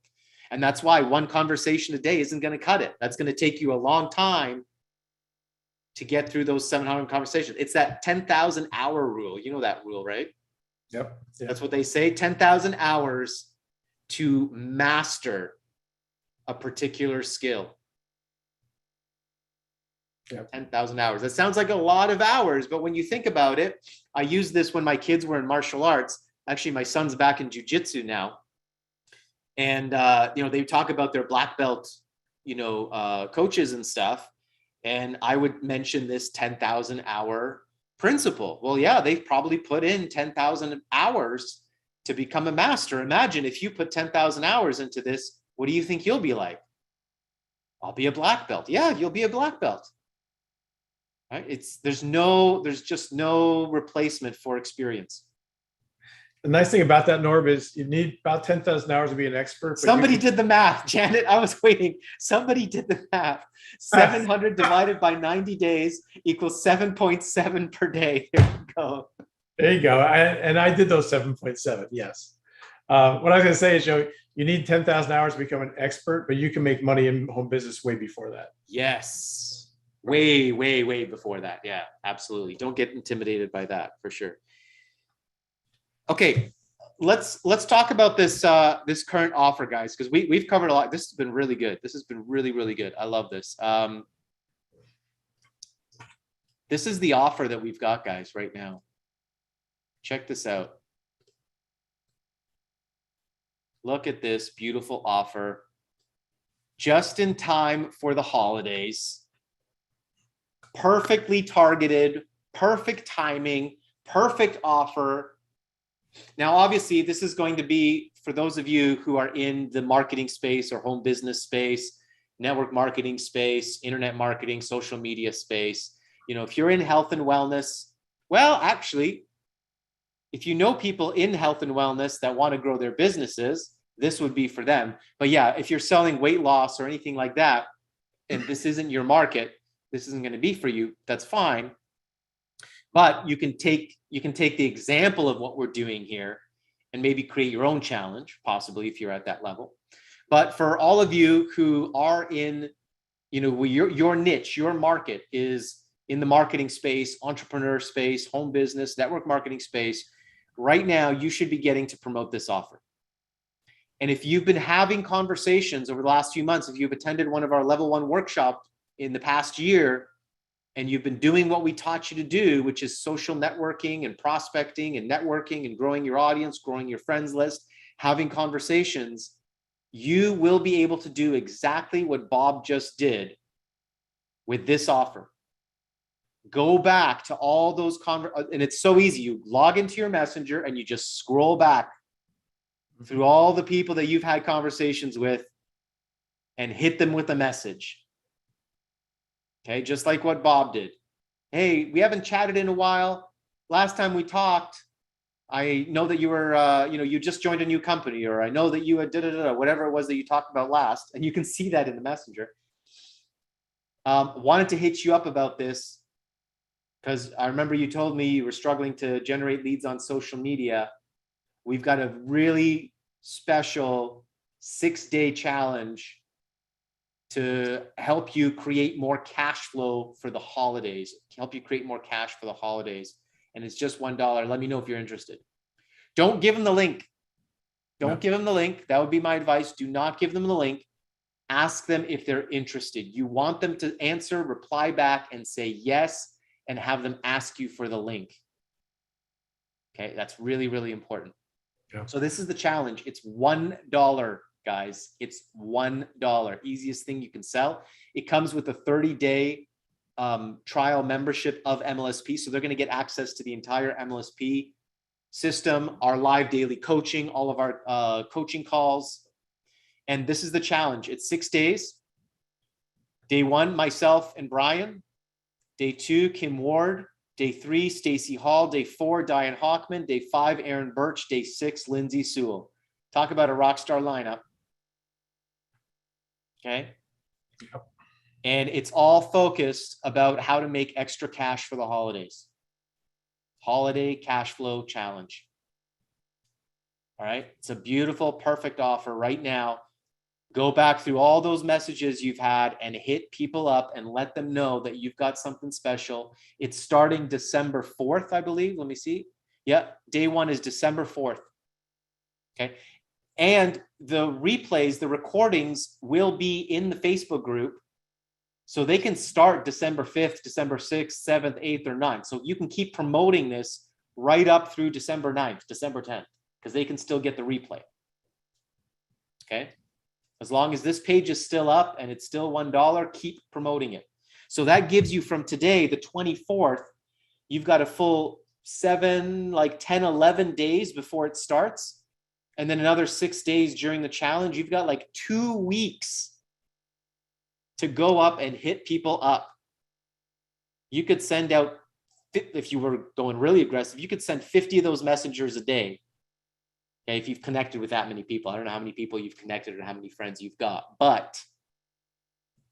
And that's why one conversation a day isn't going to cut it. That's going to take you a long time to get through those 700 conversations. It's that 10,000 hour rule. You know that rule, right? Yep. That's what they say, 10,000 hours to master a particular skill. Yep. 10,000 hours. That sounds like a lot of hours, but when you think about it, I use this when my kids were in martial arts. Actually, my son's back in jiu-jitsu now. And, they talk about their black belt, coaches and stuff. And I would mention this 10,000 hour principle. Well, yeah, they've probably put in 10,000 hours to become a master. Imagine if you put 10,000 hours into this, what do you think you'll be like? I'll be a black belt. Yeah, you'll be a black belt. Right? There's just no replacement for experience. The nice thing about that, Norb, is you need about 10,000 hours to be an expert. Somebody did the math, Janet. I was waiting. Somebody did the math. 700 divided by 90 days equals 7.7 per day. There you go. There you go. I did those 7.7. Yes. What I was going to say is, you need 10,000 hours to become an expert, but you can make money in home business way before that. Yes. Way, way, way before that. Yeah, absolutely. Don't get intimidated by that, for sure. Okay, let's talk about this this current offer, guys, because we've covered a lot. This has been really good. This has been really, really good. I love this. This is the offer that we've got, guys, right now. Check this out. Look at this beautiful offer. Just in time for the holidays. Perfectly targeted, perfect timing, perfect offer. Now, obviously, this is going to be for those of you who are in the marketing space or home business space, network marketing space, internet marketing, social media space. If you're in health and wellness, well, actually, if you know people in health and wellness that want to grow their businesses, this would be for them. But yeah, if you're selling weight loss or anything like that, and this isn't your market, this isn't going to be for you, that's fine. But you can take the example of what we're doing here and maybe create your own challenge, possibly if you're at that level. But for all of you who are in, your niche, your market is in the marketing space, entrepreneur space, home business, network marketing space, right now you should be getting to promote this offer. And if you've been having conversations over the last few months, if you've attended one of our level 1 workshops in the past year, and you've been doing what we taught you to do, which is social networking and prospecting and networking and growing your audience, growing your friends list, having conversations, you will be able to do exactly what Bob just did with this offer. Go back to all those and it's so easy. You log into your messenger and you just scroll back through all the people that you've had conversations with and hit them with a message. Okay, just like what Bob did. Hey, we haven't chatted in a while. Last time we talked, I know that you were, you just joined a new company, or I know that you had whatever it was that you talked about last, and you can see that in the messenger. Wanted to hit you up about this because I remember you told me you were struggling to generate leads on social media. We've got a really special 6-day challenge to help you create more cash flow for the holidays, And it's just $1. Let me know if you're interested. Don't give them the link. Give them the link. That would be my advice. Do not give them the link. Ask them if they're interested. You want them to answer, reply back, and say yes, and have them ask you for the link. Okay, that's really, really important. Yeah. So this is the challenge. It's $1, guys. It's $1. Easiest thing you can sell. It comes with a 30-day trial membership of MLSP. So they're going to get access to the entire MLSP system, our live daily coaching, all of our coaching calls. And this is the challenge. It's 6 days. Day 1, myself and Brian. Day 2, Kim Ward. Day 3, Stacey Hall. Day 4, Diane Hockman. Day 5, Aaron Birch. Day 6, Lindsay Sewell. Talk about a rock star lineup. Okay. Yep. And it's all focused about how to make extra cash for the holidays. Holiday cash flow challenge. All right. It's a beautiful, perfect offer right now. Go back through all those messages you've had and hit people up and let them know that you've got something special. It's starting December 4th, I believe. Let me see. Yeah. Day 1 is December 4th. Okay. And the replays, the recordings will be in the Facebook group. So they can start December 5th, December 6th, 7th, 8th, or 9th. So you can keep promoting this right up through December 9th, December 10th, because they can still get the replay. Okay. As long as this page is still up and it's still $1, keep promoting it. So that gives you from today, the 24th, you've got a full 10, 11 days before it starts. And then another 6 days during the challenge. You've got 2 weeks to go up and hit people up. You could send out, if you were going really aggressive, you could send 50 of those messengers a day. Okay, if you've connected with that many people. I don't know how many people you've connected or how many friends you've got, but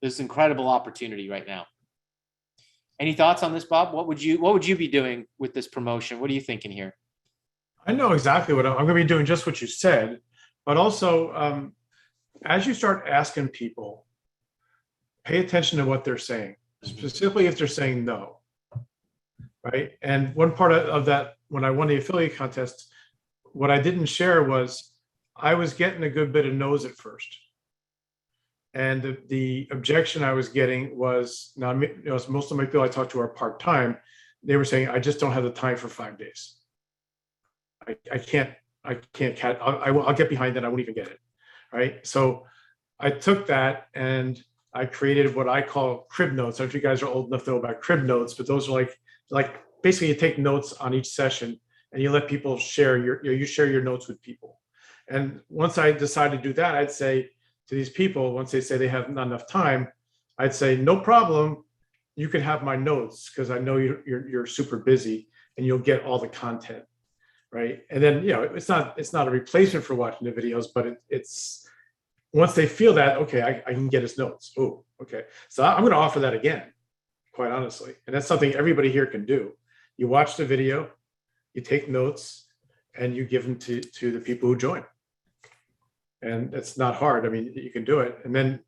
there's incredible opportunity right now. Any thoughts on this, Bob? What would you be doing with this promotion? What are you thinking here? I know exactly what I'm going to be doing, just what you said, but also as you start asking people, pay attention to what they're saying, specifically if they're saying no, right? And one part of that, when I won the affiliate contest, what I didn't share was I was getting a good bit of no's at first. And the objection I was getting was, now, most of my people I talked to are part-time. They were saying, I just don't have the time for 5 days. I can't, I'll get behind that. I won't even get it. Right. So I took that and I created what I call crib notes. I don't know if you guys are old enough to know about crib notes, but those are like basically you take notes on each session and you let people share you share your notes with people. And once I decided to do that, I'd say to these people, once they say they have not enough time, I'd say, no problem. You can have my notes because I know you're super busy and you'll get all the content. Right. And then, it's not a replacement for watching the videos, but it's once they feel that, okay, I can get his notes. Oh, okay. So I'm going to offer that again, quite honestly. And that's something everybody here can do. You watch the video, you take notes, and you give them to the people who join. And it's not hard. I mean, you can do it. And then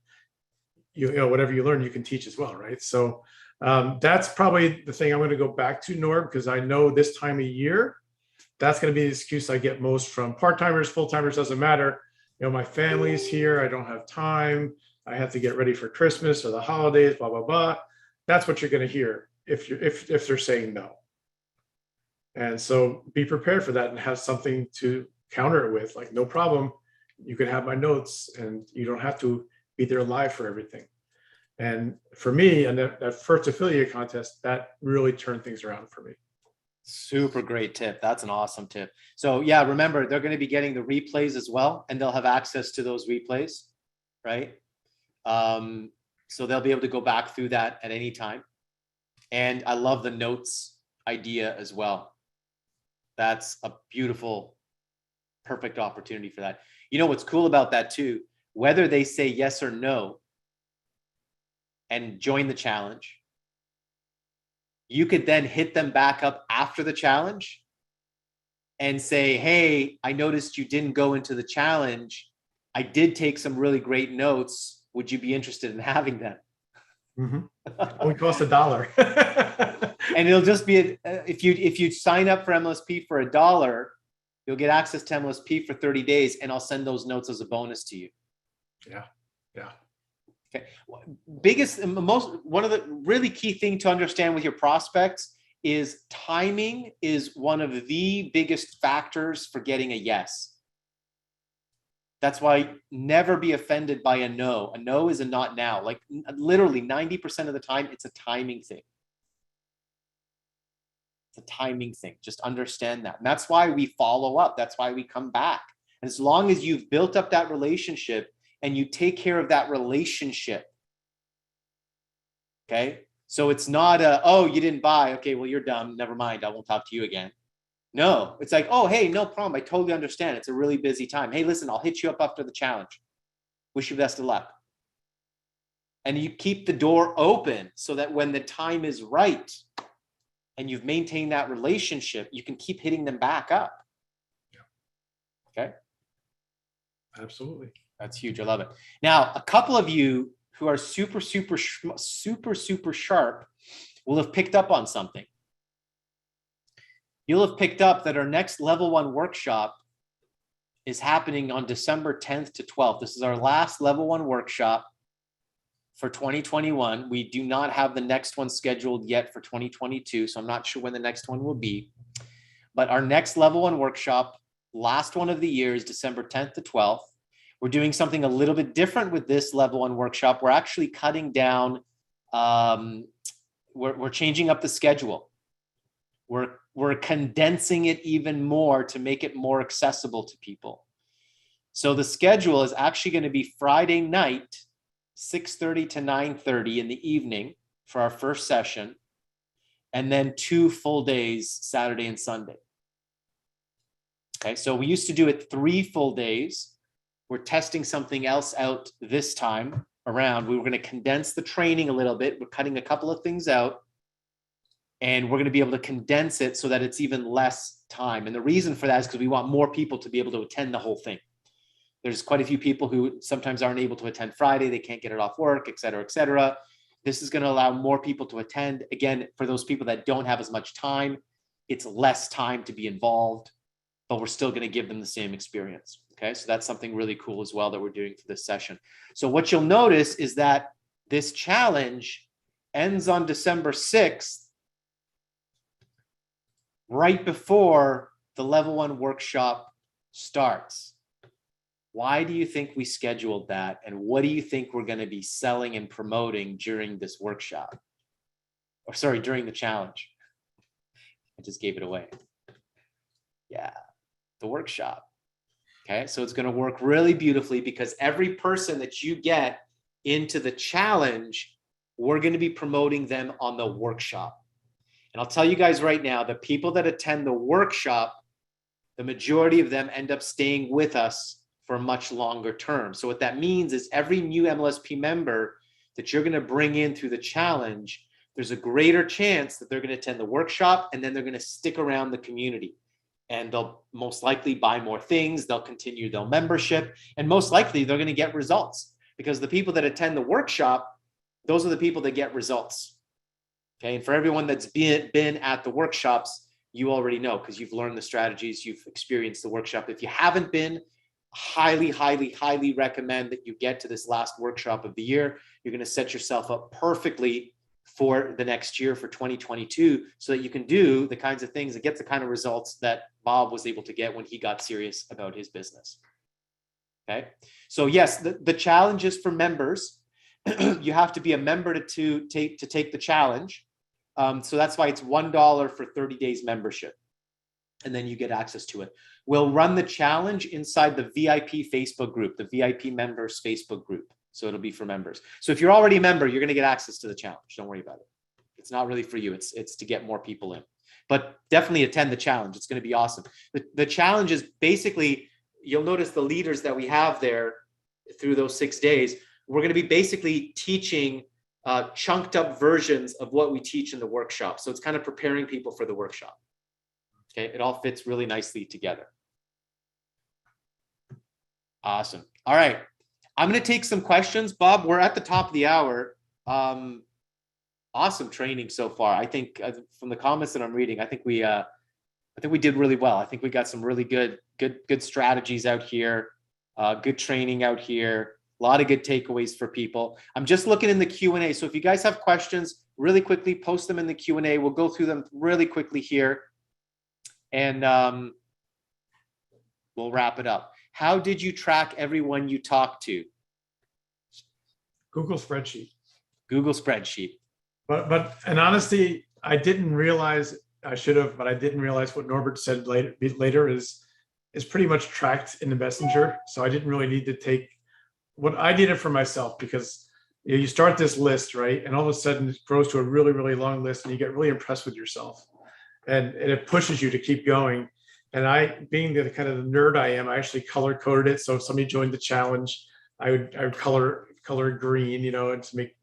you know, whatever you learn, you can teach as well, right? So that's probably the thing I'm going to go back to, Norm, because I know this time of year, that's going to be the excuse I get most from part-timers, full-timers, doesn't matter. You know, my family's here. I don't have time. I have to get ready for Christmas or the holidays, blah, blah, blah. That's what you're going to hear if they're saying no. And so be prepared for that and have something to counter it with, like, no problem. You can have my notes and you don't have to be there live for everything. And for me, and that first affiliate contest, that really turned things around for me. Super great tip. That's an awesome tip. So yeah, remember, they're going to be getting the replays as well, and they'll have access to those replays, right? So they'll be able to go back through that at any time. And I love the notes idea as well. That's a beautiful, perfect opportunity for that. You know what's cool about that too? Whether they say yes or no and join the challenge, you could then hit them back up after the challenge and say, hey, I noticed you didn't go into the challenge. I did take some really great notes. Would you be interested in having them? Mm-hmm. Only cost $1. And it'll just be, if you sign up for MLSP for $1, you'll get access to MLSP for 30 days, and I'll send those notes as a bonus to you. Yeah. Yeah. Okay. One of the really key thing to understand with your prospects is timing is one of the biggest factors for getting a yes. That's why never be offended by a no. A no is a not now. Like literally 90% of the time, it's a timing thing. It's a timing thing. Just understand that. And that's why we follow up. That's why we come back. And as long as you've built up that relationship and you take care of that relationship, okay? So it's not oh, you didn't buy. Okay, well, you're dumb. Never mind. I won't talk to you again. No, it's like, oh, hey, no problem. I totally understand. It's a really busy time. Hey, listen, I'll hit you up after the challenge. Wish you best of luck. And you keep the door open so that when the time is right and you've maintained that relationship, you can keep hitting them back up. Yeah. Okay. Absolutely. That's huge. I love it. Now, a couple of you who are super sharp will have picked up on something. You'll have picked up that our next level 1 workshop is happening on December 10th to 12th. This is our last level 1 workshop for 2021. We do not have the next one scheduled yet for 2022, so I'm not sure when the next one will be. But our next level 1 workshop, last one of the year, is December 10th to 12th. We're doing something a little bit different with this level 1 workshop. We're actually cutting down, we're changing up the schedule. We're condensing it even more to make it more accessible to people. So the schedule is actually going to be Friday night, 6:30 to 9:30 in the evening for our first session, and then 2 full days, Saturday and Sunday. Okay, so we used to do it 3 full days. We're testing something else out this time around. We were going to condense the training a little bit. We're cutting a couple of things out, and we're going to be able to condense it so that it's even less time. And the reason for that is because we want more people to be able to attend the whole thing. There's quite a few people who sometimes aren't able to attend Friday. They can't get it off work, et cetera, et cetera. This is going to allow more people to attend. Again, for those people that don't have as much time, it's less time to be involved, but we're still going to give them the same experience. Okay, so that's something really cool as well that we're doing for this session. So what you'll notice is that this challenge ends on December 6th, right before the level 1 workshop starts. Why do you think we scheduled that? And what do you think we're going to be selling and promoting during this workshop? Or sorry, during the challenge. I just gave it away. Yeah, the workshop. Okay, so it's going to work really beautifully because every person that you get into the challenge, we're going to be promoting them on the workshop. And I'll tell you guys right now, the people that attend the workshop, the majority of them end up staying with us for a much longer term. So what that means is every new MLSP member that you're going to bring in through the challenge, there's a greater chance that they're going to attend the workshop and then they're going to stick around the community. and they'll most likely buy more things. They'll continue their membership, and most likely they're going to get results, because the people that attend the workshop, those are the people that get results. Okay. And for everyone that's been at the workshops, you already know, because you've learned the strategies, you've experienced the workshop. If you haven't been, highly, highly, highly recommend that you get to this last workshop of the year. You're going to set yourself up perfectly for the next year, for 2022, so that you can do the kinds of things and get the kind of results that Bob was able to get when he got serious about his business. Okay. So yes, the challenge is for members. You have to be a member to take the challenge. So that's why it's $1 for 30 days membership. And then you get access to it. We'll run the challenge inside the VIP Facebook group, the VIP members Facebook group. So it'll be for members. So if you're already a member, you're going to get access to the challenge. Don't worry about it. It's not really for you. It's to get more people in. But definitely attend the challenge. It's going to be awesome. The challenge is basically, you'll notice the leaders that we have there through those 6 days. We're going to be basically teaching chunked up versions of what we teach in the workshop. So it's kind of preparing people for the workshop. Okay, it all fits really nicely together. Awesome. All right, I'm going to take some questions. Bob, we're at the top of the hour. Awesome training so far. I think from the comments that I'm reading, I think we did really well. I think we got some really good strategies out here. Good training out here. A lot of good takeaways for people. I'm just looking in the Q&A. So if you guys have questions, really quickly post them in the Q&A. We'll go through them really quickly here, and we'll wrap it up. How did you track everyone you talked to? Google spreadsheet. Google spreadsheet. But in honesty, I didn't realize, I should have, but I didn't realize what Norbert said later is pretty much tracked in the messenger. So I didn't really need to take what I did it for myself, because you start this list, right? And all of a sudden it grows to a really, really long list, and you get really impressed with yourself, and it pushes you to keep going. And I, being the kind of the nerd I am, I actually color coded it. So if somebody joined the challenge, I would color green, and to make,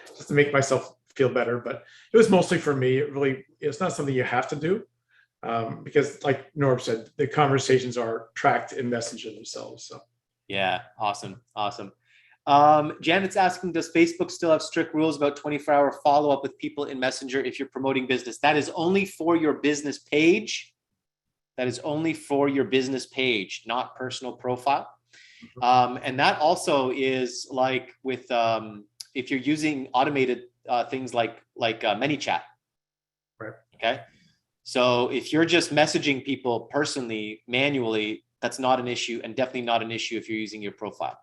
just to make myself feel better. But it was mostly for me. It's not something you have to do, because like Norb said, the conversations are tracked in Messenger themselves. So. Yeah, awesome. Janet's asking, does Facebook still have strict rules about 24-hour follow-up with people in Messenger if you're promoting business? That is only for your business page. That is only for your business page, not personal profile. And that also is like with, if you're using automated things like ManyChat. Right. Okay. So if you're just messaging people personally, manually, that's not an issue, and definitely not an issue if you're using your profile.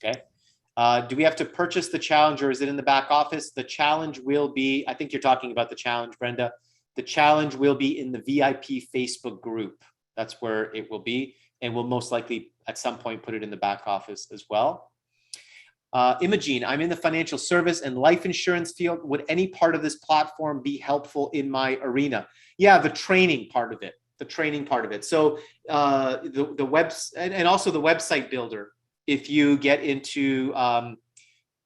Okay. Do we have to purchase the challenge, or is it in the back office? The challenge will be, I think you're talking about the challenge, Brenda. The challenge will be in the VIP Facebook group. That's where it will be. And we'll most likely at some point put it in the back office as well. Imogene, I'm in the financial service and life insurance field. Would any part of this platform be helpful in my arena? Yeah, the training part of it. So the webs and also the website builder. If you get into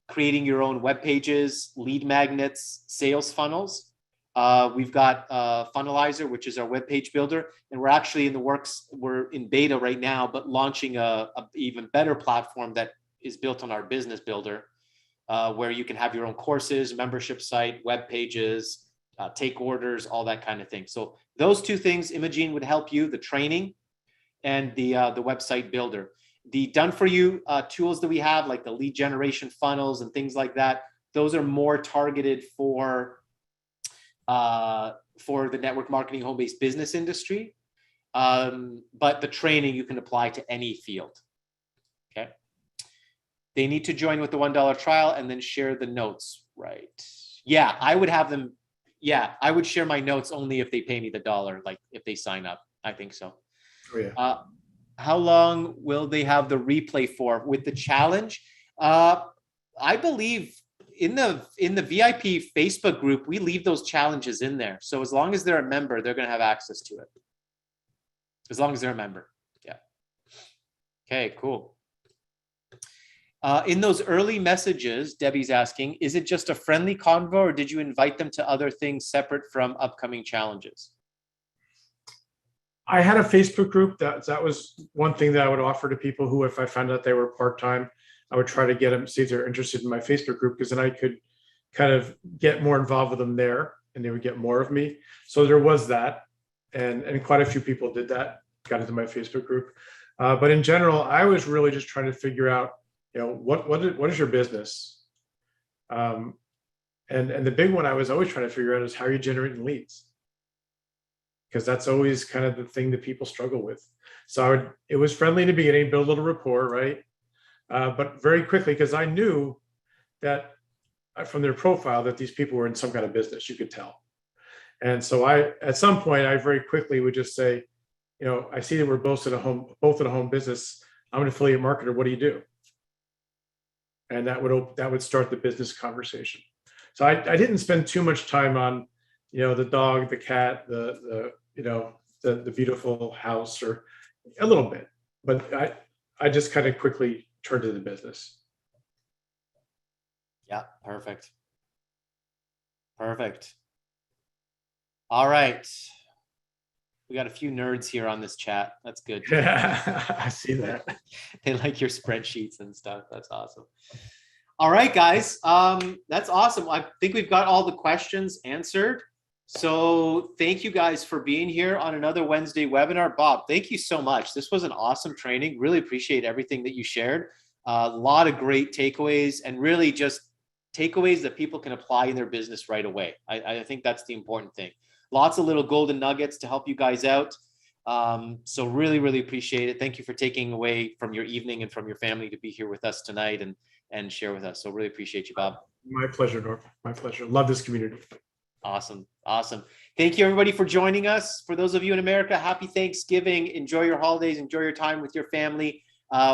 creating your own web pages, lead magnets, sales funnels, we've got Funnelizer, which is our web page builder, and we're actually in the works. We're in beta right now, but launching a even better platform that is built on our business builder, where you can have your own courses, membership site, web pages, take orders, all that kind of thing. So those two things, Imogene, would help you: the training and the website builder. The done for you tools that we have, like the lead generation funnels and things like that, those are more targeted for the network marketing home-based business industry. But the training you can apply to any field. Okay. They need to join with the $1 trial and then share the notes, right? Yeah, I would have them. Yeah, I would share my notes only if they pay me the $1, like if they sign up. I think so. Oh, yeah. How long will they have the replay for with the challenge? I believe in the VIP Facebook group, we leave those challenges in there. So as long as they're a member, they're going to have access to it. As long as they're a member. Yeah. Okay, cool. In those early messages, Debbie's asking, is it just a friendly convo, or did you invite them to other things separate from upcoming challenges? I had a Facebook group that was one thing that I would offer to people who, if I found out they were part-time, I would try to get them, see if they're interested in my Facebook group, because then I could kind of get more involved with them there and they would get more of me. So there was that. And quite a few people did that, got into my Facebook group. But in general, I was really just trying to figure out, what is your business? And the big one I was always trying to figure out is how are you generating leads? Because that's always kind of the thing that people struggle with. So it was friendly in the beginning, build a little rapport, right? But very quickly, because I knew that from their profile that these people were in some kind of business, you could tell. And so at some point, I very quickly would just say, I see that we're both in a home business. I'm an affiliate marketer. What do you do? And that would start the business conversation. So I didn't spend too much time on, the dog, the cat, the beautiful house, or a little bit, but I just kind of quickly turned to the business. Yeah, perfect. Perfect. All right. We got a few nerds here on this chat. That's good. Yeah, I see that. They like your spreadsheets and stuff. That's awesome. All right, guys. That's awesome. I think we've got all the questions answered. So thank you guys for being here on another Wednesday webinar. Bob, thank you so much. This was an awesome training. Really appreciate everything that you shared. A lot of great takeaways, and really just takeaways that people can apply in their business right away. I think that's the important thing. Lots of little golden nuggets to help you guys out. So really, really appreciate it. Thank you for taking away from your evening and from your family to be here with us tonight and share with us. So really appreciate you, Bob. My pleasure, Norm. My pleasure. Love this community. Awesome. Awesome. Thank you, everybody, for joining us. For those of you in America, happy Thanksgiving. Enjoy your holidays. Enjoy your time with your family.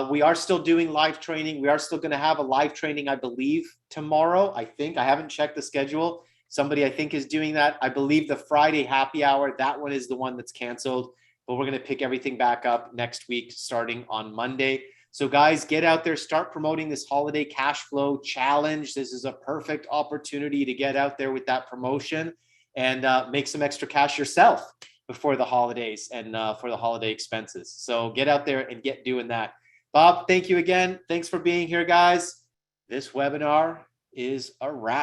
We are still doing live training. We are still going to have a live training, I believe, tomorrow. I think. I haven't checked the schedule. Somebody, I think, is doing that. I believe the Friday happy hour, that one is the one that's canceled. But we're going to pick everything back up next week, starting on Monday. So guys, get out there, start promoting this holiday cash flow challenge. This is a perfect opportunity to get out there with that promotion and make some extra cash yourself before the holidays and for the holiday expenses. So get out there and get doing that. Bob, thank you again. Thanks for being here, guys. This webinar is a wrap.